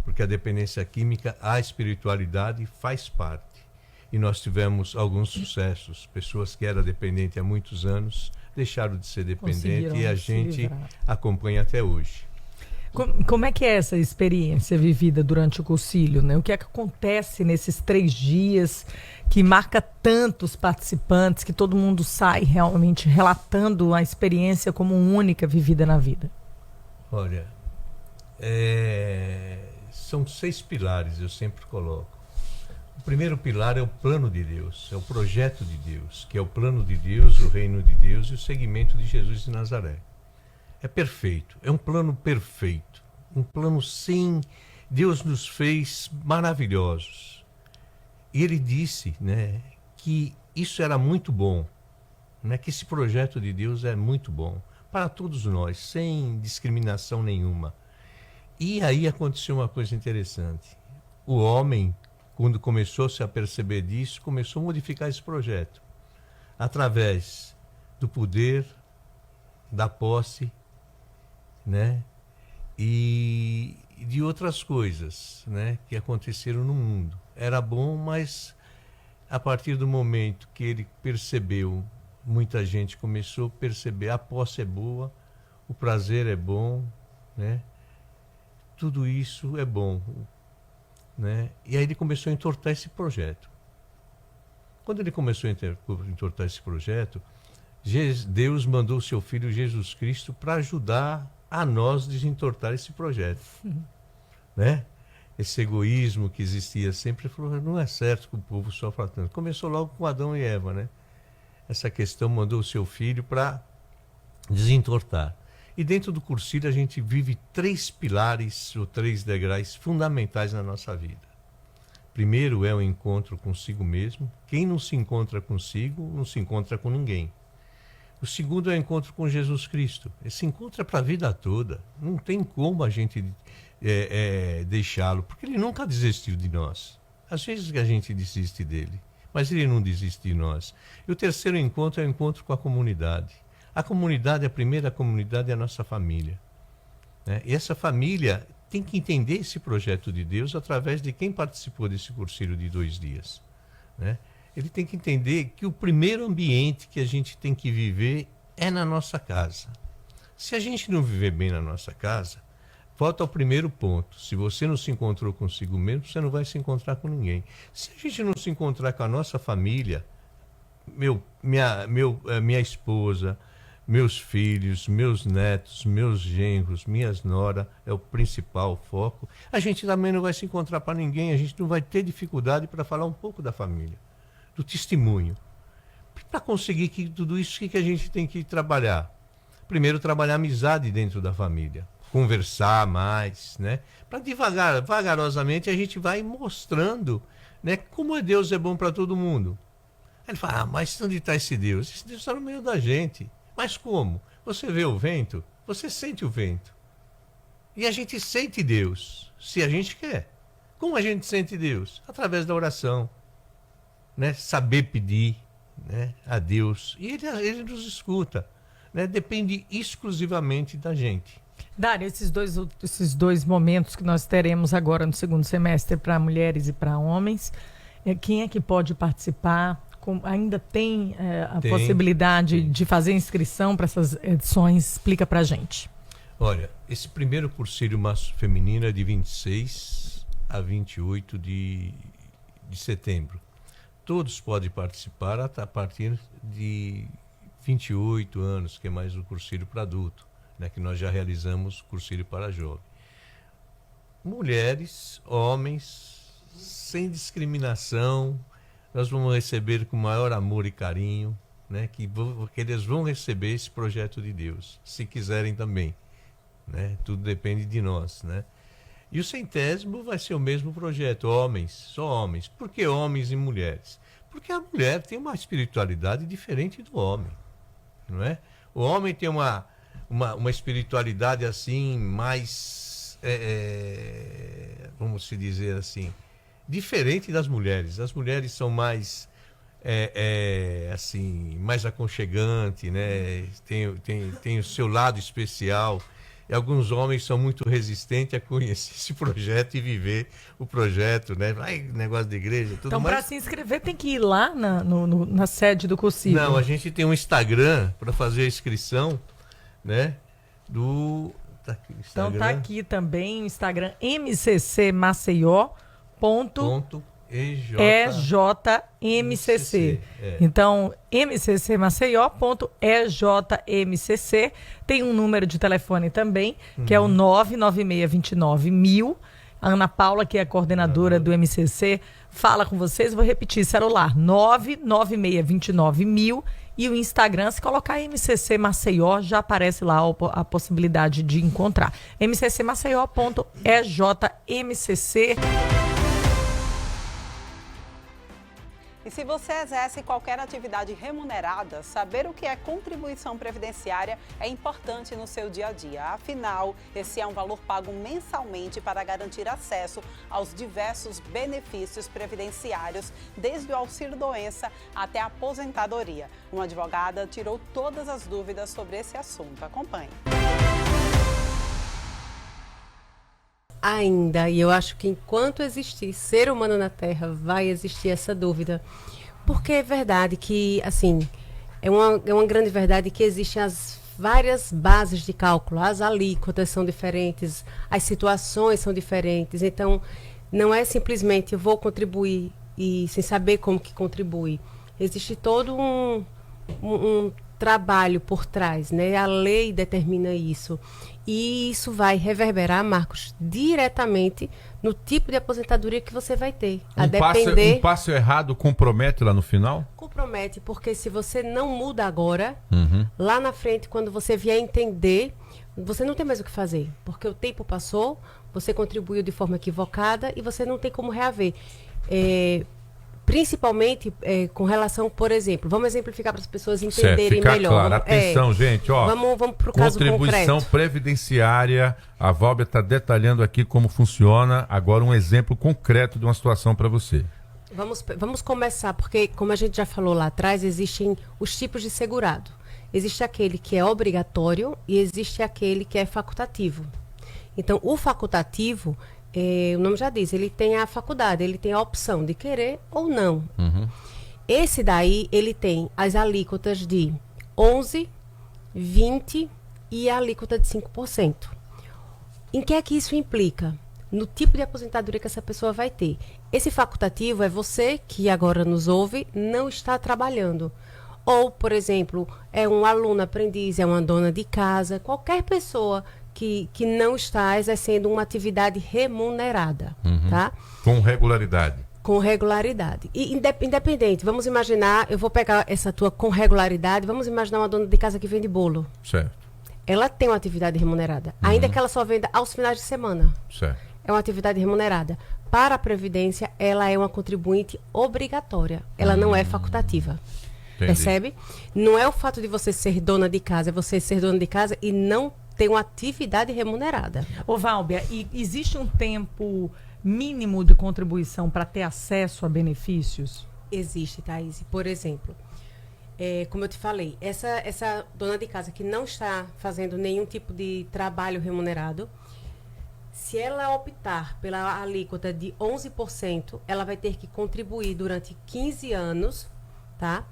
Porque a dependência química, a espiritualidade faz parte. E nós tivemos alguns sucessos. Pessoas que eram dependentes há muitos anos deixaram de ser dependentes e a gente acompanha até hoje. Como é que é essa experiência vivida durante o Cursílio, né? O que é que acontece nesses 3 dias que marca tantos participantes, que todo mundo sai realmente relatando a experiência como única vivida na vida? Olha, são 6 pilares, eu sempre coloco. O primeiro pilar é o plano de Deus, é o projeto de Deus, que é o plano de Deus, o reino de Deus e o seguimento de Jesus de Nazaré. É perfeito, é um plano perfeito, um plano sem... Deus nos fez maravilhosos. E Ele disse, né, que isso era muito bom, né, que esse projeto de Deus é muito bom para todos nós, sem discriminação nenhuma. E aí aconteceu uma coisa interessante. O homem, quando começou-se a perceber disso, começou a modificar esse projeto. Através do poder, da posse, né? E de outras coisas, né? Que aconteceram no mundo. Era bom, mas a partir do momento que ele percebeu, muita gente começou a perceber, a posse é boa, o prazer é bom, né? Tudo isso é bom, né? E aí ele começou a entortar esse projeto. Quando ele começou a entortar esse projeto, Deus mandou o seu Filho Jesus Cristo para ajudar a nós desentortar esse projeto. Né? Esse egoísmo que existia sempre, falou, não é certo que o povo sofra tanto. Começou logo com Adão e Eva, né? Essa questão mandou o seu filho para desentortar. E dentro do Cursílio a gente vive 3 pilares ou 3 degraus fundamentais na nossa vida. Primeiro é o encontro consigo mesmo. Quem não se encontra consigo, não se encontra com ninguém. O segundo é o encontro com Jesus Cristo. Esse encontro é para a vida toda. Não tem como a gente deixá-lo, porque Ele nunca desistiu de nós. Às vezes que a gente desiste dele, mas Ele não desiste de nós. E o terceiro encontro é o encontro com a comunidade. A comunidade, a primeira comunidade é a nossa família. Né? E essa família tem que entender esse projeto de Deus através de quem participou desse cursílio de 2 dias. Né? Ele tem que entender que o primeiro ambiente que a gente tem que viver é na nossa casa. Se a gente não viver bem na nossa casa, volta ao primeiro ponto. Se você não se encontrou consigo mesmo, você não vai se encontrar com ninguém. Se a gente não se encontrar com a nossa família, minha esposa, meus filhos, meus netos, meus genros, minhas noras, é o principal foco. A gente também não vai se encontrar para ninguém, a gente não vai ter dificuldade para falar um pouco da família, do testemunho. Para conseguir tudo isso, o que a gente tem que trabalhar? Primeiro, trabalhar a amizade dentro da família. conversar mais, né? Para vagarosamente a gente vai mostrando, né, como Deus é bom para todo mundo. Aí ele fala, mas onde está esse Deus? Esse Deus está no meio da gente. Mas como? Você vê o vento, você sente o vento. E a gente sente Deus, se a gente quer. Como a gente sente Deus? Através da oração, né? Saber pedir, né, a Deus. E ele nos escuta, né? Depende exclusivamente da gente. Dário, esses dois momentos que nós teremos agora no segundo semestre para mulheres e para homens, quem é que pode participar? Ainda tem a possibilidade de fazer inscrição para essas edições? Explica para a gente. Olha, esse primeiro cursilho feminino é de 26 a 28 de setembro. Todos podem participar a partir de 28 anos, que é mais o cursilho para adulto, né, que nós já realizamos cursilho para jovem. Mulheres, homens, sem discriminação, nós vamos receber com maior amor e carinho, né, que eles vão receber esse projeto de Deus, se quiserem também, né, tudo depende de nós, né. E o 100º vai ser o mesmo projeto, homens, só homens. Por que homens e mulheres? Porque a mulher tem uma espiritualidade diferente do homem, não é? O homem tem uma espiritualidade assim, mais, vamos se dizer assim, diferente das mulheres. As mulheres são mais, assim, mais aconchegante, né? Tem o seu lado especial. E alguns homens são muito resistentes a conhecer esse projeto e viver o projeto, né? Negócio de igreja, tudo. Então, para se inscrever, tem que ir lá na sede do cursilho. Não, a gente tem um Instagram para fazer a inscrição, né? Então tá aqui também o Instagram mccmaceió.ejmcc. Então, mccmaceió.ejmcc. Tem um número de telefone também, que é o 99629.000. A Ana Paula, que é a coordenadora do MCC, fala com vocês. Vou repetir, celular 99629.000. E o Instagram, se colocar MCC Maceió, já aparece lá a possibilidade de encontrar. mccmaceió.ejmcc. E se você exerce qualquer atividade remunerada, saber o que é contribuição previdenciária é importante no seu dia a dia. Afinal, esse é um valor pago mensalmente para garantir acesso aos diversos benefícios previdenciários, desde o auxílio-doença até a aposentadoria. Uma advogada tirou todas as dúvidas sobre esse assunto. Acompanhe. Ainda, e eu acho que enquanto existir ser humano na Terra, vai existir essa dúvida. Porque é verdade que, assim, é uma grande verdade que existem as várias bases de cálculo, as alíquotas são diferentes, as situações são diferentes, então não é simplesmente eu vou contribuir e sem saber como que contribui. Existe todo um trabalho por trás, né? A lei determina isso. E isso vai reverberar, Marcos, diretamente no tipo de aposentadoria que você vai ter. Um passo errado compromete lá no final? Compromete, porque se você não muda agora, lá na frente, quando você vier entender, você não tem mais o que fazer. Porque o tempo passou, você contribuiu de forma equivocada e você não tem como reaver. Principalmente com relação, por exemplo, vamos exemplificar para as pessoas entenderem melhor. Claro. Atenção, gente, ó. Vamos para o caso concreto. Contribuição previdenciária, a Valber está detalhando aqui como funciona. Agora um exemplo concreto de uma situação para você. Vamos começar, porque como a gente já falou lá atrás, existem os tipos de segurado. Existe aquele que é obrigatório e existe aquele que é facultativo. Então, o facultativo, o nome já diz, ele tem a faculdade, ele tem a opção de querer ou não. Esse daí, ele tem as alíquotas de 11%, 20% e a alíquota de 5%. Em que é que isso implica? No tipo de aposentadoria que essa pessoa vai ter. Esse facultativo é você que agora nos ouve, não está trabalhando. Ou, por exemplo, é um aluno aprendiz, é uma dona de casa, qualquer pessoa que não está exercendo uma atividade remunerada, tá? Com regularidade. Com regularidade. E independente, vamos imaginar, eu vou pegar essa tua com regularidade, vamos imaginar uma dona de casa que vende bolo. Certo. ela tem uma atividade remunerada. Ainda que ela só venda aos finais de semana. Certo. É uma atividade remunerada. Para a Previdência, ela é uma contribuinte obrigatória. Ela não é facultativa. Entendi. Percebe? Não é o fato de você ser dona de casa, é você ser dona de casa e não ter uma atividade remunerada. Ô, Válbia, e existe um tempo mínimo de contribuição para ter acesso a benefícios? Existe, Thaís. Por exemplo, como eu te falei, essa dona de casa que não está fazendo nenhum tipo de trabalho remunerado, se ela optar pela alíquota de 11%, ela vai ter que contribuir durante 15 anos, tá?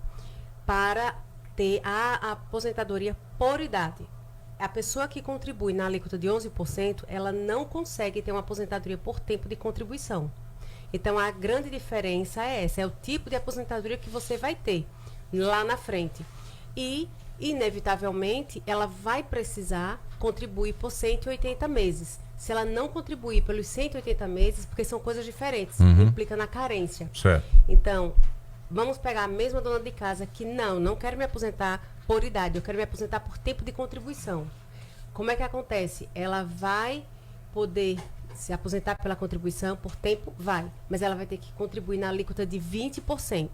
Para ter a aposentadoria por idade. A pessoa que contribui na alíquota de 11%, ela não consegue ter uma aposentadoria por tempo de contribuição. Então, a grande diferença é essa, é o tipo de aposentadoria que você vai ter lá na frente. E, inevitavelmente, ela vai precisar contribuir por 180 meses. Se ela não contribuir pelos 180 meses, porque são coisas diferentes, implica na carência. Certo. Então, vamos pegar a mesma dona de casa que não quero me aposentar por idade, eu quero me aposentar por tempo de contribuição. Como é que acontece? Ela vai poder se aposentar pela contribuição por tempo? Vai. Mas ela vai ter que contribuir na alíquota de 20%.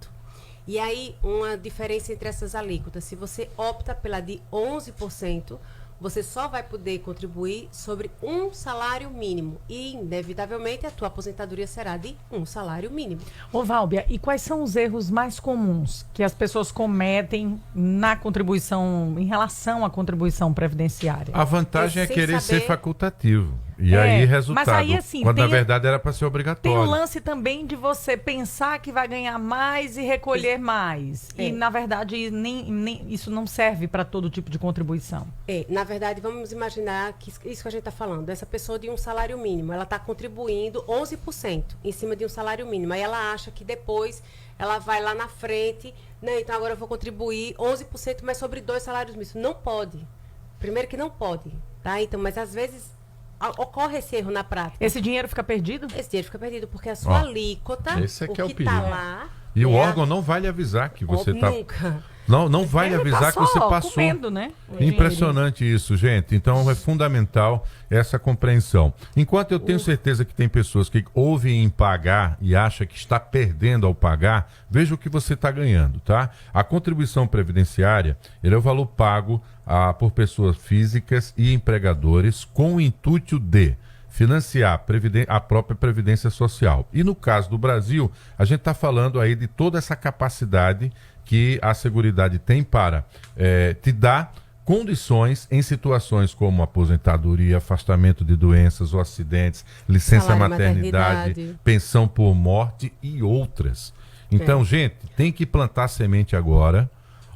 E aí, uma diferença entre essas alíquotas. Se você opta pela de 11%, você só vai poder contribuir sobre um salário mínimo. E, inevitavelmente, a tua aposentadoria será de um salário mínimo. Ô, Válbia, e quais são os erros mais comuns que as pessoas cometem na contribuição, em relação à contribuição previdenciária? A vantagem é querer ser facultativo. E aí, resultado. Mas aí, assim, quando na verdade era para ser obrigatório. Tem o lance também de você pensar que vai ganhar mais e recolher mais. E, na verdade, nem isso não serve para todo tipo de contribuição. Na verdade, vamos imaginar que isso que a gente está falando, essa pessoa de um salário mínimo, ela está contribuindo 11% em cima de um salário mínimo. Aí ela acha que depois ela vai lá na frente, então agora eu vou contribuir 11%, mas sobre 2 salários mínimos. Não pode. Primeiro que não pode, tá? Então, mas às vezes ocorre esse erro na prática. Esse dinheiro fica perdido? Esse dinheiro fica perdido, porque a sua alíquota, esse aqui o é que o perigo. está lá... E o órgão não vai lhe avisar que você está... Nunca. Não vai lhe avisar que você passou. Comendo, né? Impressionante isso, gente. Então é fundamental essa compreensão. Enquanto eu tenho certeza que tem pessoas que ouvem em pagar e acham que está perdendo ao pagar, veja o que você está ganhando, tá? A contribuição previdenciária, ele é o valor pago por pessoas físicas e empregadores com o intuito de financiar a própria Previdência Social. E no caso do Brasil, a gente está falando aí de toda essa capacidade que a Seguridade tem para te dar condições em situações como aposentadoria, afastamento de doenças ou acidentes, licença maternidade, pensão por morte e outras. Então, gente, tem que plantar semente agora,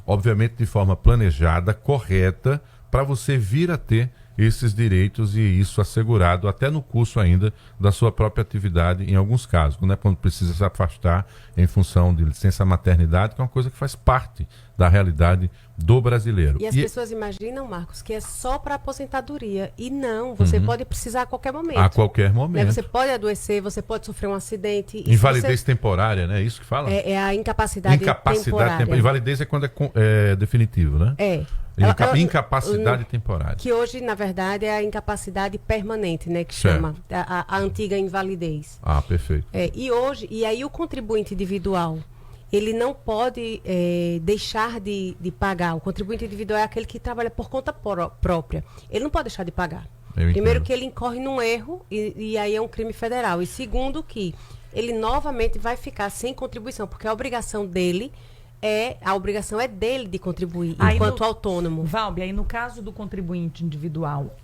obviamente de forma planejada, correta, para você vir a ter esses direitos e isso assegurado até no curso ainda da sua própria atividade em alguns casos, né? Quando precisa se afastar em função de licença maternidade, que é uma coisa que faz parte da realidade do brasileiro. E as pessoas imaginam, Marcos, que é só para aposentadoria. E não, você pode precisar a qualquer momento. A qualquer momento. Né? Você pode adoecer, você pode sofrer um acidente. Invalidez temporária, né? É isso que fala? É a incapacidade temporária. Invalidez é quando é definitivo, né? Incapacidade temporária. Que hoje, na verdade, é a incapacidade permanente, né? Que chama a antiga invalidez. Ah, perfeito. E aí o contribuinte individual, ele não pode deixar de pagar. O contribuinte individual é aquele que trabalha por conta própria. Ele não pode deixar de pagar. Primeiro que ele incorre num erro e aí é um crime federal. E segundo que ele novamente vai ficar sem contribuição, porque a obrigação dele é dele de contribuir enquanto autônomo. Válbia, aí no caso do contribuinte individual,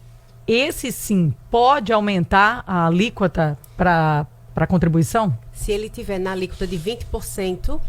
esse sim pode aumentar a alíquota para contribuição? Se ele tiver na alíquota de 20%,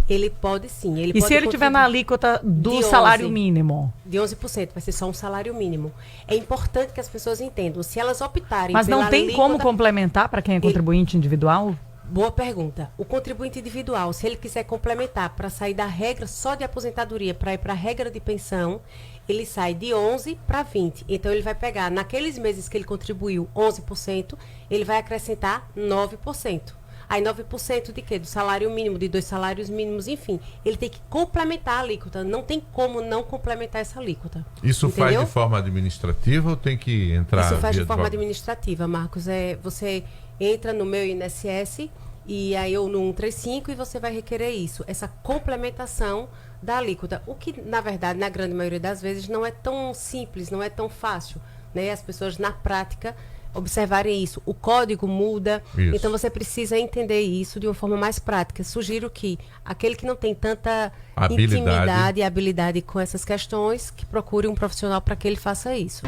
ele pode sim. E se ele tiver na alíquota do salário mínimo? De 11%, vai ser só um salário mínimo. É importante que as pessoas entendam. Se elas optarem Mas não tem como complementar para quem é contribuinte individual? Boa pergunta. O contribuinte individual, se ele quiser complementar para sair da regra só de aposentadoria para ir para a regra de pensão, ele sai de 11 para 20. Então, ele vai pegar, naqueles meses que ele contribuiu 11%, ele vai acrescentar 9%. Aí 9% de quê? Do salário mínimo, de 2 salários mínimos, enfim. Ele tem que complementar a alíquota. Não tem como não complementar essa alíquota. Isso entendeu? faz de forma administrativa ou tem que entrar? Isso faz de forma advogado? administrativa, Marcos. Você entra no meu INSS e aí eu no 135 e você vai requerer isso. Essa complementação da alíquota. O que, na verdade, na grande maioria das vezes, não é tão simples, não é tão fácil, né? As pessoas, na prática, observarem isso. O código muda, então você precisa entender isso de uma forma mais prática. Sugiro que aquele que não tem tanta intimidade e habilidade com essas questões, que procure um profissional para que ele faça isso.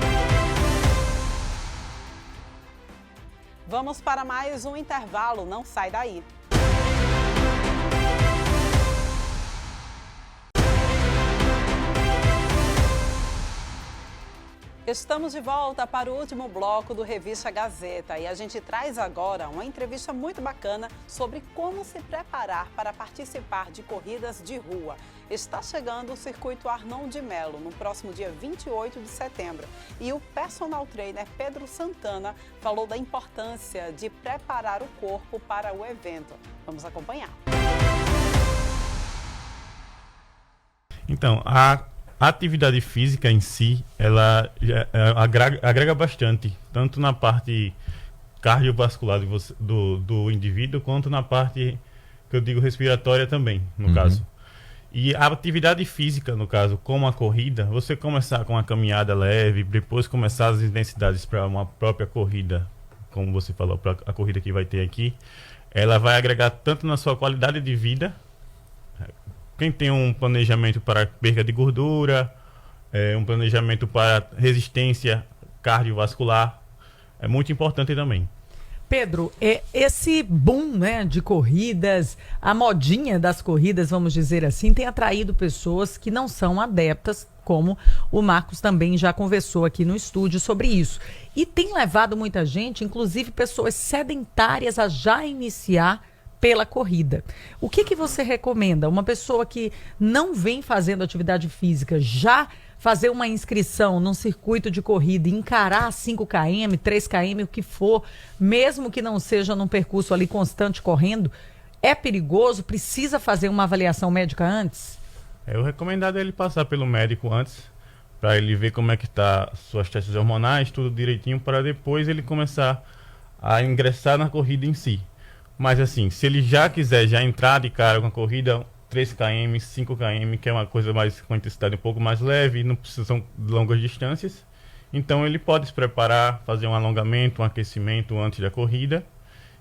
Vamos para mais um intervalo, não sai daí. Estamos de volta para o último bloco do Revista Gazeta e a gente traz agora uma entrevista muito bacana sobre como se preparar para participar de corridas de rua. Está chegando o Circuito Arnon de Melo no próximo dia 28 de setembro e o personal trainer Pedro Santana falou da importância de preparar o corpo para o evento. Vamos acompanhar. Então, a atividade física em si, ela agrega bastante, tanto na parte cardiovascular do indivíduo, quanto na parte, que eu digo, respiratória também, no caso. E a atividade física, no caso, como a corrida, você começar com uma caminhada leve, depois começar as intensidades para uma própria corrida, como você falou, para a corrida que vai ter aqui, ela vai agregar tanto na sua qualidade de vida. Quem tem um planejamento para perda de gordura, um planejamento para resistência cardiovascular, é muito importante também. Pedro, esse boom, né, de corridas, a modinha das corridas, vamos dizer assim, tem atraído pessoas que não são adeptas, como o Marcos também já conversou aqui no estúdio sobre isso. E tem levado muita gente, inclusive pessoas sedentárias, a já iniciar pela corrida. O que você recomenda? Uma pessoa que não vem fazendo atividade física, já fazer uma inscrição num circuito de corrida, encarar 5 km, 3 km, o que for, mesmo que não seja num percurso ali constante correndo, é perigoso? Precisa fazer uma avaliação médica antes? O recomendado é ele passar pelo médico antes, para ele ver como é que está suas taxas hormonais, tudo direitinho, para depois ele começar a ingressar na corrida em si. Mas assim, se ele já quiser já entrar de cara com a corrida 3 km, 5 km, que é uma coisa mais com intensidade um pouco mais leve, não precisam de longas distâncias, então ele pode se preparar, fazer um alongamento, um aquecimento antes da corrida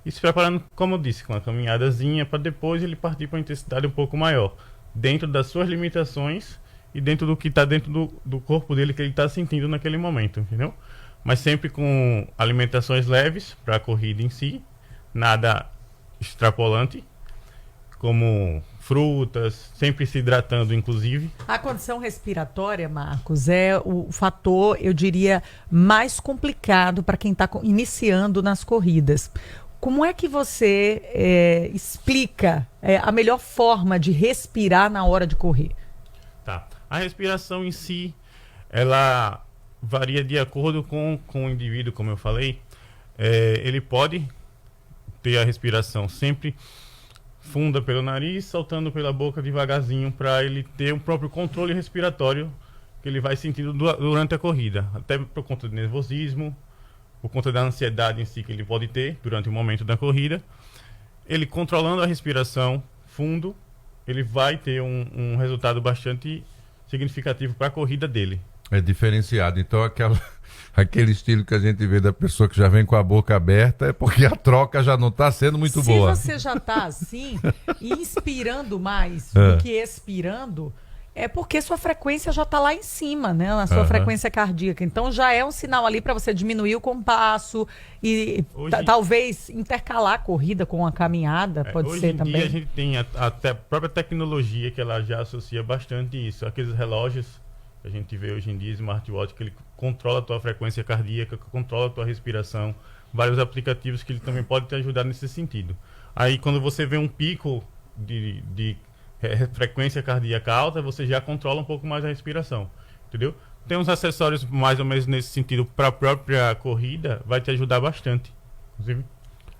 e se preparando, como eu disse, com uma caminhadazinha para depois ele partir para uma intensidade um pouco maior, dentro das suas limitações e dentro do que está dentro do corpo dele que ele está sentindo naquele momento, entendeu? Mas sempre com alimentações leves para a corrida em si, nada extrapolante, como frutas, sempre se hidratando, inclusive. A condição respiratória, Marcos, é o fator, eu diria, mais complicado para quem está iniciando nas corridas. Como é que você explica a melhor forma de respirar na hora de correr? Tá. A respiração em si, ela varia de acordo com o indivíduo, como eu falei. Ele pode ter a respiração sempre funda pelo nariz, soltando pela boca devagarzinho, para ele ter o próprio controle respiratório que ele vai sentindo durante a corrida, até por conta do nervosismo, por conta da ansiedade em si que ele pode ter durante o momento da corrida. Ele controlando a respiração fundo, ele vai ter um resultado bastante significativo para a corrida dele. É diferenciado. Então, aquele estilo que a gente vê da pessoa que já vem com a boca aberta é porque a troca já não está sendo muito boa. Se você já está assim, inspirando mais do que expirando, é porque sua frequência já está lá em cima, né? Na sua frequência cardíaca. Então, já é um sinal ali para você diminuir o compasso e talvez intercalar a corrida com a caminhada, pode ser também. Hoje em dia, a gente tem até a própria tecnologia que ela já associa bastante isso. Aqueles relógios a gente vê hoje em dia, smartwatch, que ele controla a tua frequência cardíaca, controla a tua respiração, vários aplicativos que ele também pode te ajudar nesse sentido. Aí quando você vê um pico de frequência cardíaca alta, você já controla um pouco mais a respiração, entendeu? Tem uns acessórios mais ou menos nesse sentido para a própria corrida, vai te ajudar bastante, inclusive.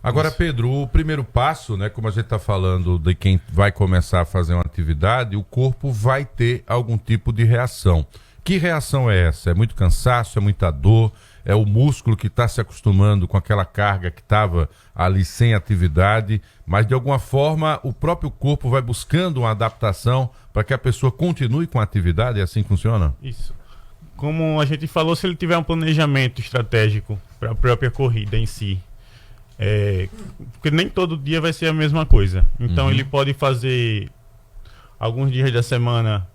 Agora, Pedro, o primeiro passo, né, como a gente está falando de quem vai começar a fazer uma atividade, o corpo vai ter algum tipo de reação. Que reação é essa? É muito cansaço, é muita dor, é o músculo que está se acostumando com aquela carga que estava ali sem atividade, mas de alguma forma o próprio corpo vai buscando uma adaptação para que a pessoa continue com a atividade, é assim que funciona? Isso. Como a gente falou, se ele tiver um planejamento estratégico para a própria corrida em si, porque nem todo dia vai ser a mesma coisa. Então ele pode fazer alguns dias da semana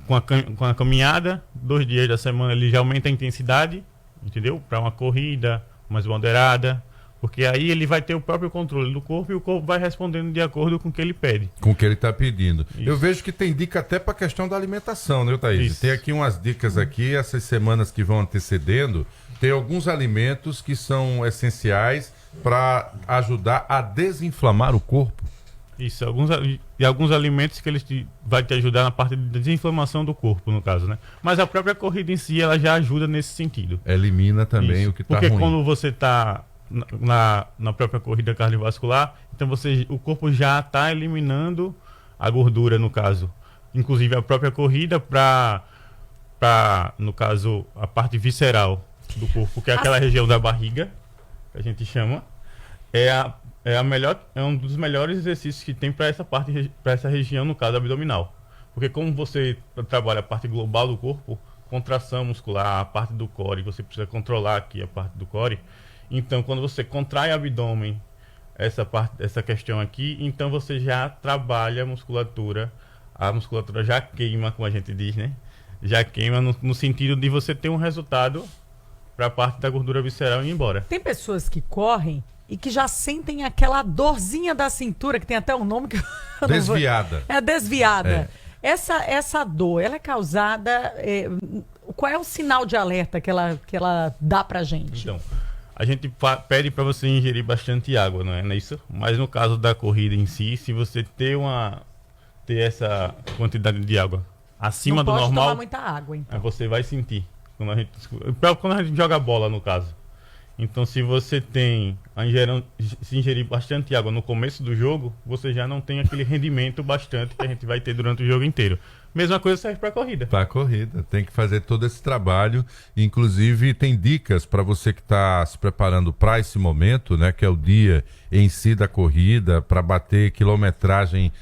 com a caminhada, 2 dias da semana ele já aumenta a intensidade, entendeu? Para uma corrida mais moderada, porque aí ele vai ter o próprio controle do corpo e o corpo vai respondendo de acordo com o que ele pede. Com o que ele está pedindo. Isso. Eu vejo que tem dica até para a questão da alimentação, né, Thaís? Isso. Tem aqui umas dicas aqui, essas semanas que vão antecedendo, tem alguns alimentos que são essenciais para ajudar a desinflamar o corpo. Isso, alguns alimentos que eles vai te ajudar na parte de desinflamação do corpo, no caso, né? Mas a própria corrida em si, ela já ajuda nesse sentido. Elimina também Isso. o que está ruim. Porque quando você está na própria corrida cardiovascular, então o corpo já está eliminando a gordura, no caso. Inclusive a própria corrida para, no caso, a parte visceral do corpo, que é aquela região da barriga, que a gente chama, é um dos melhores exercícios que tem para essa região, no caso abdominal. Porque como você trabalha a parte global do corpo, contração muscular, a parte do core, você precisa controlar aqui a parte do core. Então, quando você contrai o abdômen, essa questão aqui, então você já trabalha a musculatura já queima, como a gente diz, né? Já queima no sentido de você ter um resultado para a parte da gordura visceral ir embora. Tem pessoas que correm e que já sentem aquela dorzinha da cintura, que tem até um nome que eu desviada. É desviada. Essa dor, ela é causada... qual é o sinal de alerta que ela dá pra gente? Então, a gente pede para você ingerir bastante água, não é isso? Mas no caso da corrida em si, se você ter essa quantidade de água acima do normal... Não pode tomar muita água, então. Você vai sentir. Quando a gente joga bola, no caso. Então, se você se ingerir bastante água no começo do jogo, você já não tem aquele rendimento bastante que a gente vai ter durante o jogo inteiro. Mesma coisa serve para a corrida. Para a corrida, tem que fazer todo esse trabalho. Inclusive, tem dicas para você que está se preparando para esse momento, né, que é o dia em si da corrida, para bater quilometragem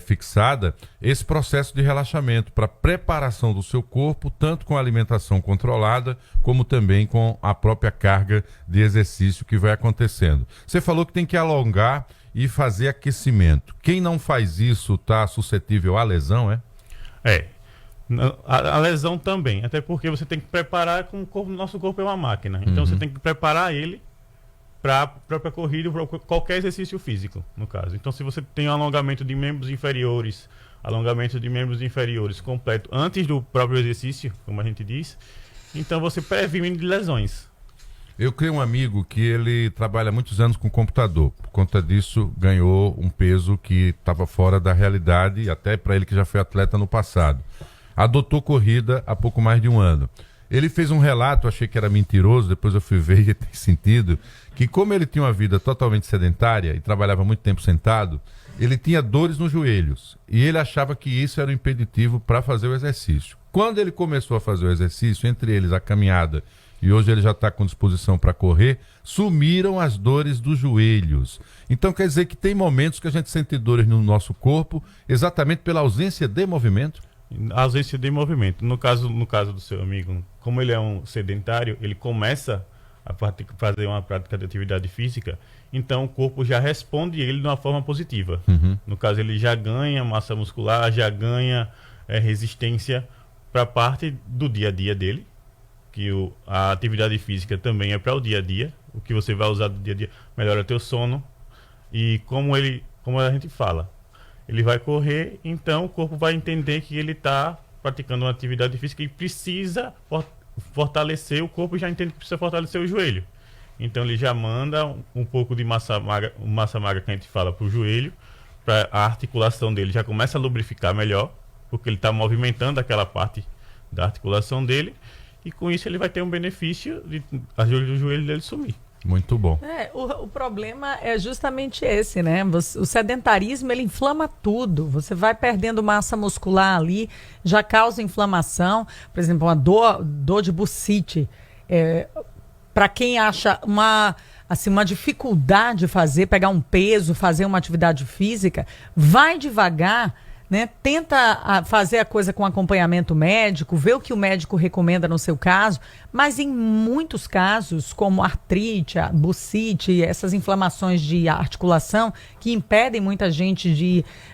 fixada, esse processo de relaxamento para preparação do seu corpo, tanto com a alimentação controlada, como também com a própria carga de exercício que vai acontecendo. Você falou que tem que alongar e fazer aquecimento. Quem não faz isso está suscetível à lesão, é? A lesão também, até porque você tem que preparar com o corpo, nosso corpo é uma máquina, então você tem que preparar ele para a própria corrida, para qualquer exercício físico, no caso. Então, se você tem um alongamento de membros inferiores completo antes do próprio exercício, como a gente diz, então você previne de lesões. Eu tenho um amigo que ele trabalha muitos anos com computador. Por conta disso, ganhou um peso que estava fora da realidade, até para ele que já foi atleta no passado. Adotou corrida há pouco mais de 1 ano. Ele fez um relato, achei que era mentiroso, depois eu fui ver e tem sentido, que como ele tinha uma vida totalmente sedentária e trabalhava muito tempo sentado, ele tinha dores nos joelhos. E ele achava que isso era um impeditivo para fazer o exercício. Quando ele começou a fazer o exercício, entre eles a caminhada, e hoje ele já está com disposição para correr, sumiram as dores dos joelhos. Então quer dizer que tem momentos que a gente sente dores no nosso corpo exatamente pela ausência de movimento? A ausência de movimento. No caso do seu amigo, como ele é um sedentário, ele começa a fazer uma prática de atividade física, então o corpo já responde ele de uma forma positiva. No caso, ele já ganha massa muscular, já ganha resistência para a parte do dia a dia dele, que a atividade física também é para o dia a dia, o que você vai usar do dia a dia melhora teu sono, e como a gente fala, ele vai correr, então o corpo vai entender que ele está praticando uma atividade física e precisa fortalecer, o corpo já entende que precisa fortalecer o joelho. Então ele já manda um pouco de massa magra que a gente fala para o joelho, para a articulação dele já começa a lubrificar melhor, porque ele está movimentando aquela parte da articulação dele, e com isso ele vai ter um benefício de a dor do joelho dele sumir. Muito bom. O problema é justamente esse, né? O sedentarismo, ele inflama tudo. Você vai perdendo massa muscular ali, já causa inflamação. Por exemplo, uma dor de bursite. Para quem acha uma dificuldade de pegar um peso, fazer uma atividade física, vai devagar, né? Tenta fazer a coisa com acompanhamento médico, vê o que o médico recomenda no seu caso, mas em muitos casos, como artrite, bursite, essas inflamações de articulação que impedem muita gente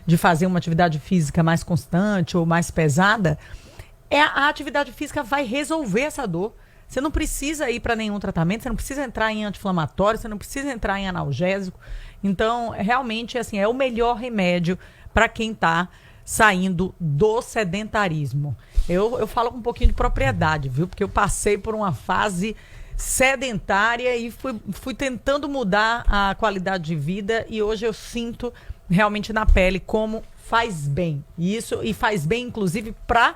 de fazer uma atividade física mais constante ou mais pesada, a atividade física vai resolver essa dor. Você não precisa ir para nenhum tratamento, você não precisa entrar em anti-inflamatório, você não precisa entrar em analgésico. Então, realmente, assim, é o melhor remédio para quem está saindo do sedentarismo. Eu falo com um pouquinho de propriedade, viu? Porque eu passei por uma fase sedentária e fui tentando mudar a qualidade de vida e hoje eu sinto realmente na pele como faz bem. E faz bem, inclusive, para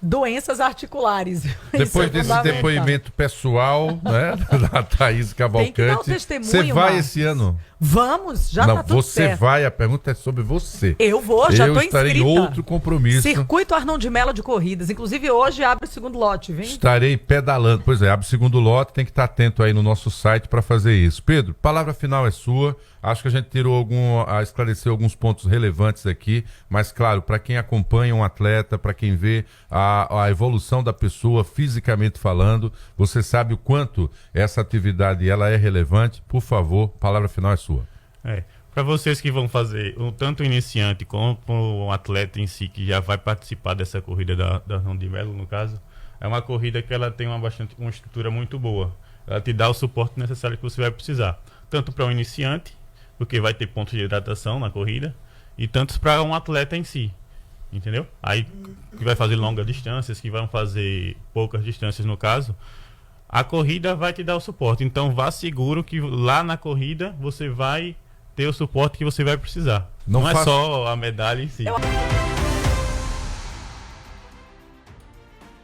doenças articulares. Depois desse depoimento pessoal, né, da Thaís Cavalcante, tem que dar o testemunho, você vai Márcio. esse ano? Vamos, já tá tudo você certo. vai, a pergunta é sobre você. Eu vou, já estou inscrita. Eu estarei em outro compromisso. Circuito Arnon de Mello de corridas. Inclusive hoje abre o segundo lote, vem? Estarei pedalando. Pois é, abre o segundo lote, tem que estar atento aí no nosso site para fazer isso. Pedro, palavra final é sua. Acho que a gente esclareceu alguns pontos relevantes aqui, mas claro, para quem acompanha um atleta, para quem vê a evolução da pessoa fisicamente falando, você sabe o quanto essa atividade ela é relevante. Por favor, palavra final é sua. Para vocês que vão fazer, tanto o iniciante como o atleta em si, que já vai participar dessa corrida da Arnon de Mello, no caso, é uma corrida que ela tem uma estrutura muito boa. Ela te dá o suporte necessário que você vai precisar. Tanto para um iniciante, porque vai ter pontos de hidratação na corrida, e tanto para um atleta em si. Entendeu? Aí, que vai fazer longas distâncias, que vão fazer poucas distâncias no caso, a corrida vai te dar o suporte. Então vá seguro que lá na corrida você vai ter o suporte que você vai precisar. Não é só a medalha em si.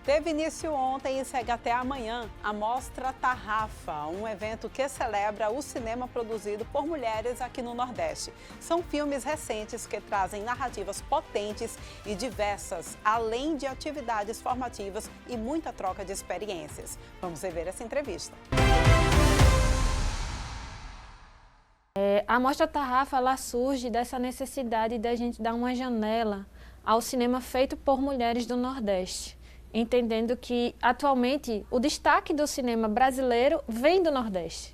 Teve início ontem e segue até amanhã a Mostra Tarrafa, um evento que celebra o cinema produzido por mulheres aqui no Nordeste. São filmes recentes que trazem narrativas potentes e diversas, além de atividades formativas e muita troca de experiências. Vamos rever essa entrevista. A Mostra Tarrafa ela surge dessa necessidade da gente dar uma janela ao cinema feito por mulheres do Nordeste, entendendo que, atualmente, o destaque do cinema brasileiro vem do Nordeste.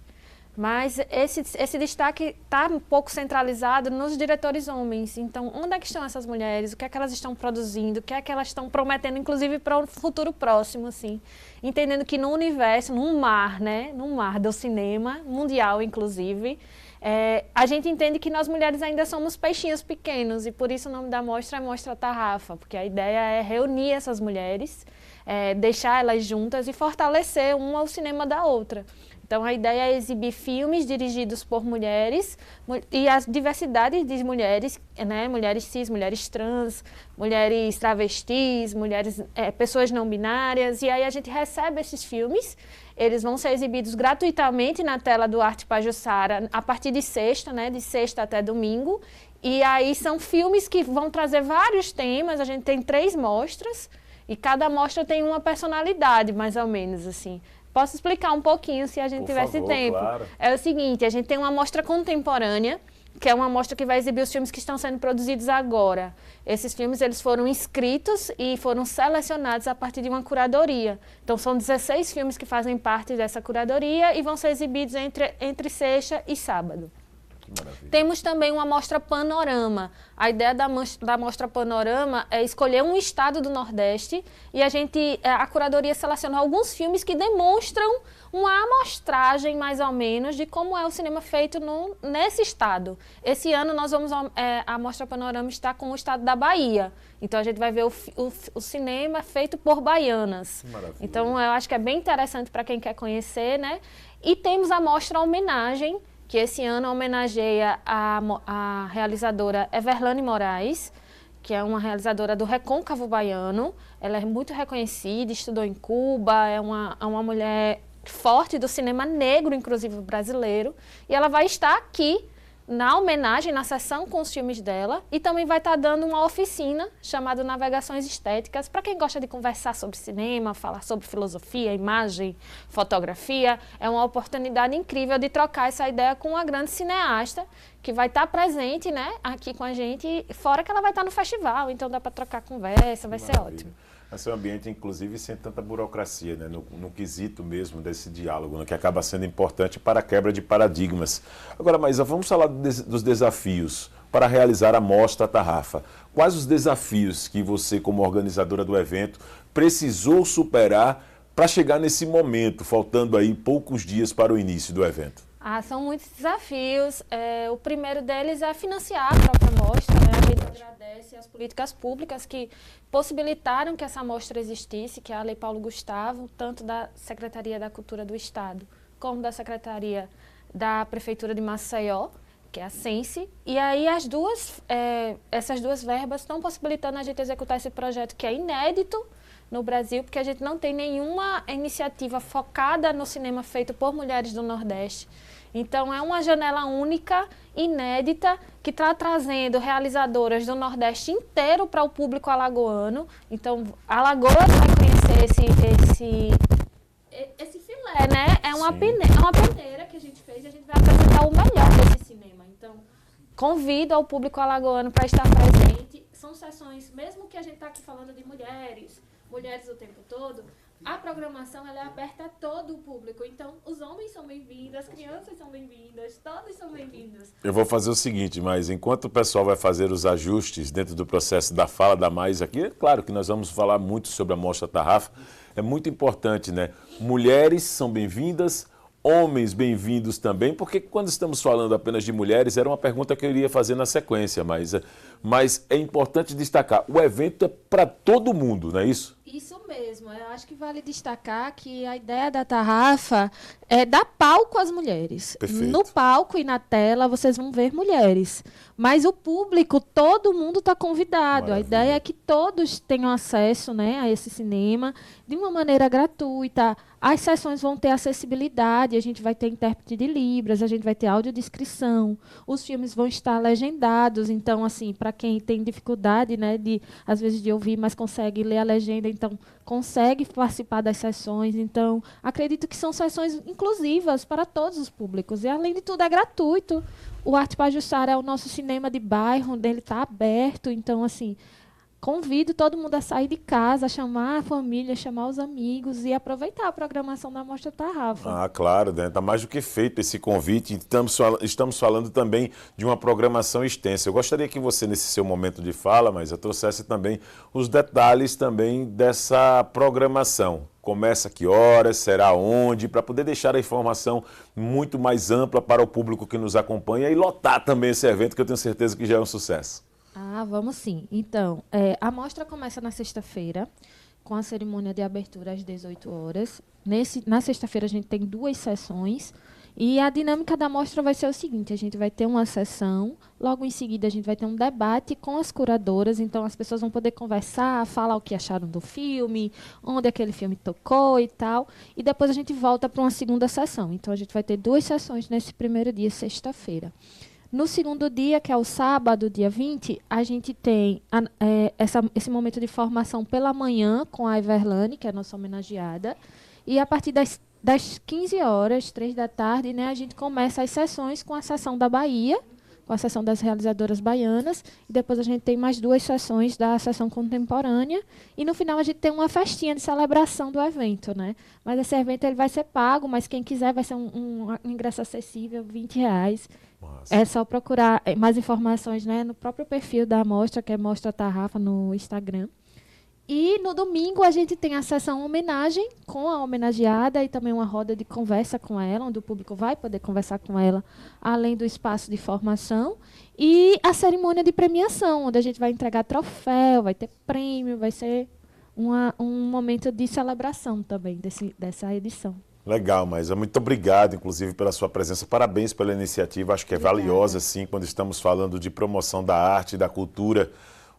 Mas esse destaque está um pouco centralizado nos diretores homens. Então, onde é que estão essas mulheres? O que é que elas estão produzindo? O que é que elas estão prometendo, inclusive, para o futuro próximo, assim? Entendendo que no universo, num mar do cinema, mundial, inclusive, a gente entende que nós mulheres ainda somos peixinhos pequenos e por isso o nome da mostra é Mostra Tarrafa, porque a ideia é reunir essas mulheres, deixar elas juntas e fortalecer uma o cinema da outra. Então a ideia é exibir filmes dirigidos por mulheres e a diversidade de mulheres, né? Mulheres cis, mulheres trans, mulheres travestis, pessoas não binárias, e aí a gente recebe esses filmes. Eles vão ser exibidos gratuitamente na tela do Arte Pajuçara a partir de sexta, né? De sexta até domingo. E aí são filmes que vão trazer vários temas. A gente tem 3 mostras e cada mostra tem uma personalidade, mais ou menos, assim. Posso explicar um pouquinho se a gente tivesse tempo? Claro. É o seguinte, a gente tem uma mostra contemporânea, que é uma mostra que vai exibir os filmes que estão sendo produzidos agora. Esses filmes eles foram inscritos e foram selecionados a partir de uma curadoria. Então, são 16 filmes que fazem parte dessa curadoria e vão ser exibidos entre sexta e sábado. Temos também uma mostra panorama. A ideia da mostra panorama é escolher um estado do Nordeste e a curadoria seleciona alguns filmes que demonstram uma amostragem, mais ou menos, de como é o cinema feito nesse estado. Esse ano a mostra panorama está com o estado da Bahia. Então a gente vai ver o cinema feito por baianas. Maravilha. Então eu acho que é bem interessante para quem quer conhecer, né? E temos a mostra homenagem, que esse ano homenageia a realizadora Everlane Moraes, que é uma realizadora do Recôncavo Baiano. Ela é muito reconhecida, estudou em Cuba, é uma mulher forte do cinema negro, inclusive brasileiro, e ela vai estar aqui na homenagem, na sessão com os filmes dela, e também vai estar dando uma oficina chamada Navegações Estéticas, para quem gosta de conversar sobre cinema, falar sobre filosofia, imagem, fotografia. É uma oportunidade incrível de trocar essa ideia com uma grande cineasta, que vai estar presente, né, aqui com a gente, fora que ela vai estar no festival, então dá para trocar conversa, vai ser ótimo. Esse é um ambiente, inclusive, sem tanta burocracia, né? No quesito mesmo desse diálogo, né? Que acaba sendo importante para a quebra de paradigmas. Agora, Maísa, vamos falar dos desafios para realizar a Mostra Tarrafa. Quais os desafios que você, como organizadora do evento, precisou superar para chegar nesse momento, faltando aí poucos dias para o início do evento? São muitos desafios. O primeiro deles é financiar a própria mostra, né? A gente agradece às políticas públicas que possibilitaram que essa mostra existisse, que é a Lei Paulo Gustavo, tanto da Secretaria da Cultura do Estado, como da Secretaria da Prefeitura de Maceió, que é a Sense. E aí essas duas verbas estão possibilitando a gente executar esse projeto que é inédito no Brasil, porque a gente não tem nenhuma iniciativa focada no cinema feito por mulheres do Nordeste. Então, é uma janela única, inédita, que está trazendo realizadoras do Nordeste inteiro para o público alagoano. Então, Alagoas vai conhecer esse filé, né? É uma peneira que a gente fez e a gente vai apresentar o melhor desse cinema. Então, convido ao público alagoano para estar presente. São sessões, mesmo que a gente está aqui falando de mulheres o tempo todo, a programação ela é aberta a todo o público. Então, os homens são bem-vindos, as crianças são bem-vindas, todos são bem-vindos. Eu vou fazer o seguinte, mas enquanto o pessoal vai fazer os ajustes dentro do processo da fala da Maísa aqui, é claro que nós vamos falar muito sobre a Mostra Tarrafa. É muito importante, né? Mulheres são bem-vindas, homens bem-vindos também, porque quando estamos falando apenas de mulheres, era uma pergunta que eu iria fazer na sequência, Maísa. Mas é importante destacar, o evento é para todo mundo, não é isso? Isso mesmo, eu acho que vale destacar que a ideia da Tarrafa é dar palco às mulheres. Perfeito. No palco e na tela vocês vão ver mulheres, mas o público, todo mundo está convidado. Maravilha. A ideia é que todos tenham acesso, né, a esse cinema de uma maneira gratuita. As sessões vão ter acessibilidade, a gente vai ter intérprete de Libras, a gente vai ter audiodescrição, os filmes vão estar legendados, então, assim, para quem tem dificuldade, né, às vezes de ouvir, mas consegue ler a legenda, então consegue participar das sessões. Então, acredito que são sessões inclusivas para todos os públicos. E, além de tudo, é gratuito. O Arte Pajuçara é o nosso cinema de bairro, onde ele está aberto. Então, assim, convido todo mundo a sair de casa, a chamar a família, chamar os amigos e aproveitar a programação da Mostra Tarrafa. Claro, né? Está mais do que feito esse convite. Estamos falando também de uma programação extensa. Eu gostaria que você, nesse seu momento de fala, mas eu trouxesse também os detalhes também dessa programação. Começa que horas, será onde, para poder deixar a informação muito mais ampla para o público que nos acompanha e lotar também esse evento, que eu tenho certeza que já é um sucesso. Vamos sim. Então, a mostra começa na sexta-feira, com a cerimônia de abertura às 18 horas. Na sexta-feira a gente tem 2 sessões. E a dinâmica da mostra vai ser o seguinte: a gente vai ter uma sessão, logo em seguida a gente vai ter um debate com as curadoras, então as pessoas vão poder conversar, falar o que acharam do filme, onde aquele filme tocou e tal, e depois a gente volta para uma segunda sessão. Então a gente vai ter 2 sessões nesse primeiro dia, sexta-feira. No segundo dia, que é o sábado, dia 20, a gente tem esse momento de formação pela manhã com a Everlane, que é a nossa homenageada, e a partir das 15 horas, 3 da tarde, né, a gente começa as sessões com a sessão da Bahia, com a sessão das realizadoras baianas, e depois a gente tem mais 2 sessões da sessão contemporânea, e no final a gente tem uma festinha de celebração do evento, né? Mas esse evento ele vai ser pago, mas quem quiser vai ser um ingresso acessível, R$20. Nossa. É só procurar mais informações, né, no próprio perfil da Mostra, que é Mostra Tarrafa no Instagram. E no domingo a gente tem a sessão homenagem com a homenageada e também uma roda de conversa com ela, onde o público vai poder conversar com ela, além do espaço de formação. E a cerimônia de premiação, onde a gente vai entregar troféu, vai ter prêmio, vai ser um momento de celebração também dessa edição. Legal, Maísa. Muito obrigado, inclusive, pela sua presença. Parabéns pela iniciativa. Acho que é valiosa, sim, quando estamos falando de promoção da arte e da cultura.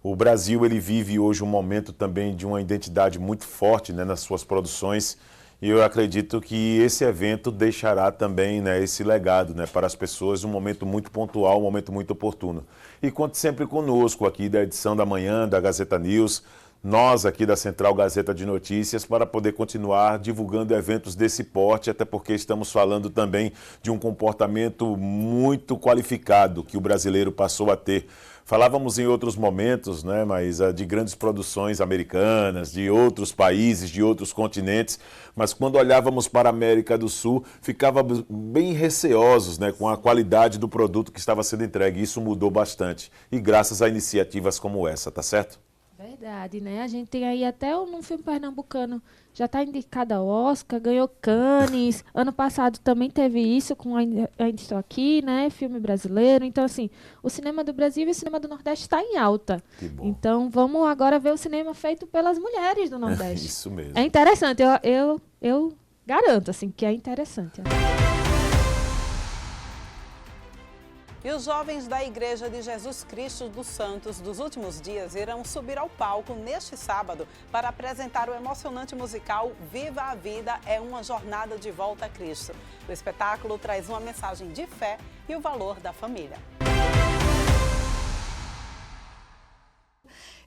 O Brasil ele vive hoje um momento também de uma identidade muito forte, né, nas suas produções, E eu acredito que esse evento deixará também, né, esse legado, né, para as pessoas, um momento muito pontual, um momento muito oportuno. E conte sempre conosco aqui da edição da manhã da Gazeta News, nós aqui da Central Gazeta de Notícias, para poder continuar divulgando eventos desse porte, até porque estamos falando também de um comportamento muito qualificado que o brasileiro passou a ter. Falávamos em outros momentos, né, mas de grandes produções americanas, de outros países, de outros continentes, mas quando olhávamos para a América do Sul, ficávamos bem receosos, né, com a qualidade do produto que estava sendo entregue. Isso mudou bastante, e graças a iniciativas como essa, tá certo? Verdade, né? A gente tem aí até um filme pernambucano, já está indicado ao Oscar, ganhou Cannes. Ano passado também teve isso com Ainda Estou Aqui, né? Filme brasileiro. Então, assim, o cinema do Brasil e o cinema do Nordeste está em alta. Que bom. Então, vamos agora ver o cinema feito pelas mulheres do Nordeste. Isso mesmo. É interessante, eu garanto, assim, que é interessante. E os jovens da Igreja de Jesus Cristo dos Santos dos Últimos Dias irão subir ao palco neste sábado para apresentar o emocionante musical Viva a Vida é uma Jornada de Volta a Cristo. O espetáculo traz uma mensagem de fé e o valor da família.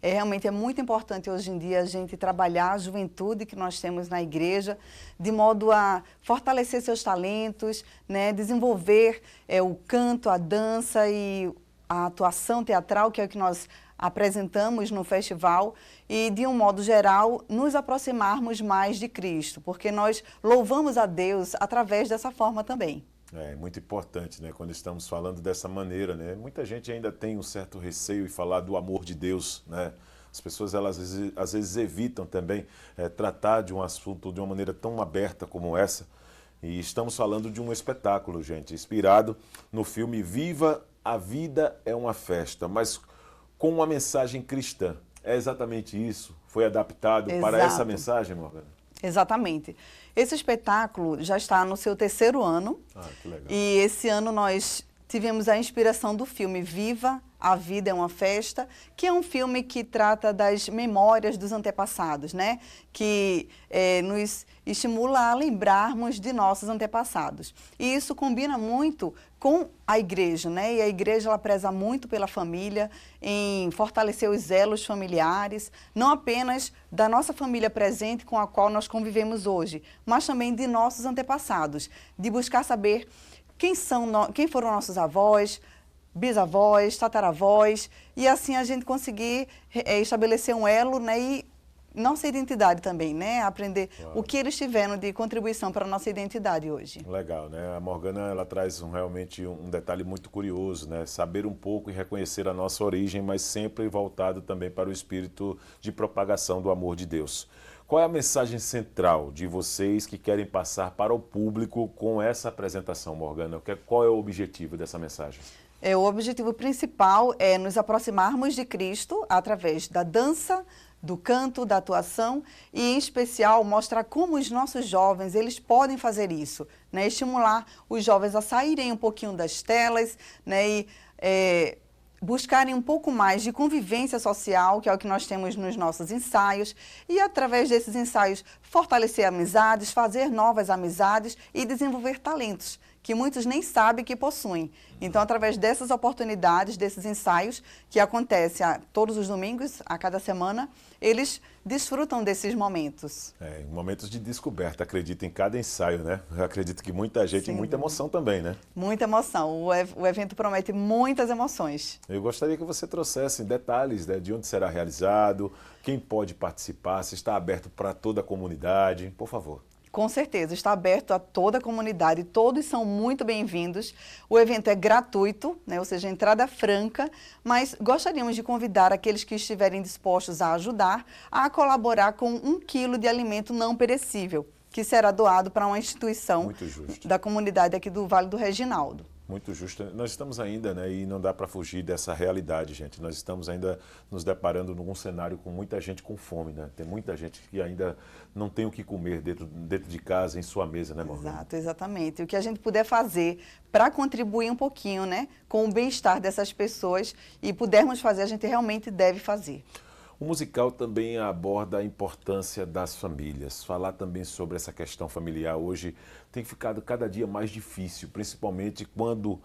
Realmente é muito importante hoje em dia a gente trabalhar a juventude que nós temos na igreja, de modo a fortalecer seus talentos, né, desenvolver o canto, a dança e a atuação teatral, que é o que nós apresentamos no festival, e de um modo geral nos aproximarmos mais de Cristo, porque nós louvamos a Deus através dessa forma também. É muito importante, né, quando estamos falando dessa maneira, né? Muita gente ainda tem um certo receio em falar do amor de Deus, né? As pessoas, elas às vezes evitam também tratar de um assunto de uma maneira tão aberta como essa. E estamos falando de um espetáculo, gente, inspirado no filme Viva a Vida é uma Festa, mas com uma mensagem cristã. É exatamente isso? Foi adaptado para essa mensagem, Morgana? Exatamente. Esse espetáculo já está no seu 3º ano. Que legal. E esse ano nós tivemos a inspiração do filme Viva a Vida é uma Festa, que é um filme que trata das memórias dos antepassados, né? Que nos estimula a lembrarmos de nossos antepassados. E isso combina muito com a igreja, né? E a igreja, ela preza muito pela família, em fortalecer os elos familiares, não apenas da nossa família presente com a qual nós convivemos hoje, mas também de nossos antepassados, de buscar saber quem foram nossos avós, bisavós, tataravós, e assim a gente conseguir estabelecer um elo, né, e nossa identidade também, né? Aprender o que eles tiveram de contribuição para a nossa identidade hoje. Legal, né? A Morgana, ela traz realmente um detalhe muito curioso, né? Saber um pouco e reconhecer a nossa origem, mas sempre voltado também para o espírito de propagação do amor de Deus. Qual é a mensagem central de vocês que querem passar para o público com essa apresentação, Morgana? Qual é o objetivo dessa mensagem? O objetivo principal é nos aproximarmos de Cristo através da dança, do canto, da atuação e, em especial, mostrar como os nossos jovens eles podem fazer isso, né? Estimular os jovens a saírem um pouquinho das telas, né? E buscarem um pouco mais de convivência social, que é o que nós temos nos nossos ensaios, e através desses ensaios fortalecer amizades, fazer novas amizades e desenvolver talentos que muitos nem sabem que possuem. Então, através dessas oportunidades, desses ensaios, que acontecem todos os domingos, a cada semana, eles desfrutam desses momentos. Momentos de descoberta, acredito, em cada ensaio, né? Eu acredito que muita gente e muita emoção também, né? Muita emoção. O evento promete muitas emoções. Eu gostaria que você trouxesse detalhes, né, de onde será realizado, quem pode participar, se está aberto para toda a comunidade, por favor. Com certeza, está aberto a toda a comunidade, todos são muito bem-vindos. O evento é gratuito, né, ou seja, entrada franca, mas gostaríamos de convidar aqueles que estiverem dispostos a ajudar a colaborar com 1 quilo de alimento não perecível, que será doado para uma instituição da comunidade aqui do Vale do Reginaldo. Muito justo. Nós estamos ainda, né, e não dá para fugir dessa realidade, gente. Nós estamos ainda nos deparando num cenário com muita gente com fome, né? Tem muita gente que ainda não tem o que comer dentro de casa, em sua mesa, né, Morgana? Exato, exatamente. O que a gente puder fazer para contribuir um pouquinho, né, com o bem-estar dessas pessoas e pudermos fazer, a gente realmente deve fazer. O musical também aborda a importância das famílias. Falar também sobre essa questão familiar hoje tem ficado cada dia mais difícil, principalmente quando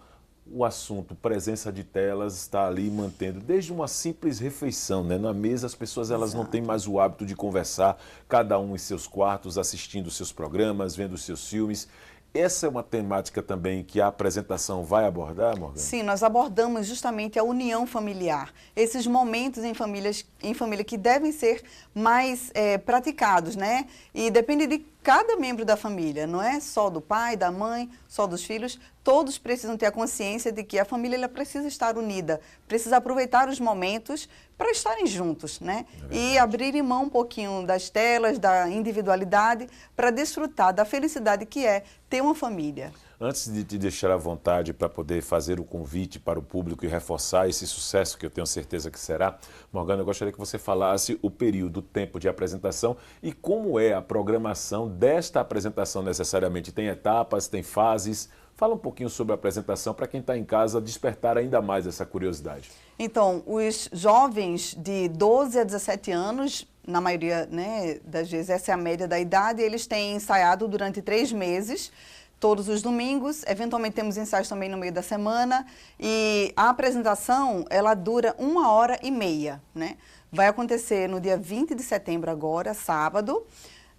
o assunto presença de telas está ali mantendo, desde uma simples refeição, né? Na mesa as pessoas elas não têm mais o hábito de conversar, cada um em seus quartos, assistindo seus programas, vendo seus filmes. Essa é uma temática também que a apresentação vai abordar, Morgana? Sim, nós abordamos justamente a união familiar. Esses momentos em família que devem ser mais praticados, né? E depende de cada membro da família, não é só do pai, da mãe, só dos filhos. Todos precisam ter a consciência de que a família ela precisa estar unida, precisa aproveitar os momentos para estarem juntos, né? E abrir mão um pouquinho das telas, da individualidade, para desfrutar da felicidade que é ter uma família. Antes de te deixar à vontade para poder fazer o convite para o público e reforçar esse sucesso que eu tenho certeza que será, Morgana, eu gostaria que você falasse o período, o tempo de apresentação e como é a programação desta apresentação necessariamente. Tem etapas, tem fases? Fala um pouquinho sobre a apresentação para quem está em casa despertar ainda mais essa curiosidade. Então, os jovens de 12 a 17 anos, na maioria, né, das vezes essa é a média da idade, eles têm ensaiado durante 3 meses, todos os domingos, eventualmente temos ensaios também no meio da semana, e a apresentação, ela dura 1h30, né? Vai acontecer no dia 20 de setembro agora, sábado,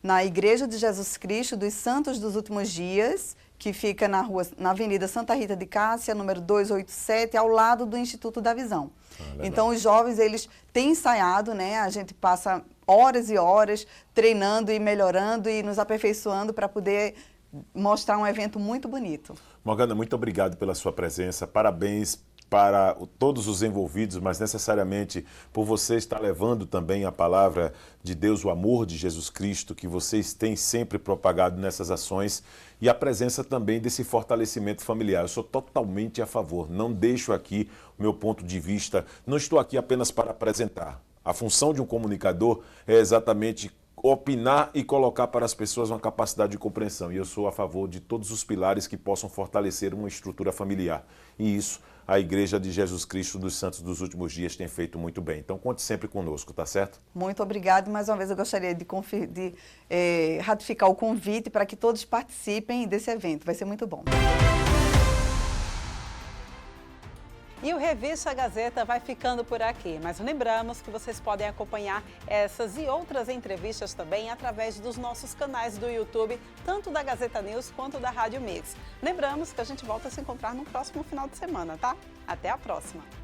na Igreja de Jesus Cristo dos Santos dos Últimos Dias, que fica na Avenida Santa Rita de Cássia, número 287, ao lado do Instituto da Visão. Então, os jovens, eles têm ensaiado, né? A gente passa horas e horas treinando e melhorando e nos aperfeiçoando para poder mostrar um evento muito bonito. Morgana, muito obrigado pela sua presença, parabéns para todos os envolvidos, mas necessariamente por você estar levando também a palavra de Deus, o amor de Jesus Cristo, que vocês têm sempre propagado nessas ações e a presença também desse fortalecimento familiar. Eu sou totalmente a favor, não deixo aqui o meu ponto de vista, não estou aqui apenas para apresentar. A função de um comunicador é exatamente opinar e colocar para as pessoas uma capacidade de compreensão. E eu sou a favor de todos os pilares que possam fortalecer uma estrutura familiar. E isso a Igreja de Jesus Cristo dos Santos dos Últimos Dias tem feito muito bem. Então, conte sempre conosco, tá certo? Muito obrigada. Mais uma vez, eu gostaria de ratificar o convite para que todos participem desse evento. Vai ser muito bom. E o Revista Gazeta vai ficando por aqui, mas lembramos que vocês podem acompanhar essas e outras entrevistas também através dos nossos canais do YouTube, tanto da Gazeta News quanto da Rádio Mix. Lembramos que a gente volta a se encontrar no próximo final de semana, tá? Até a próxima!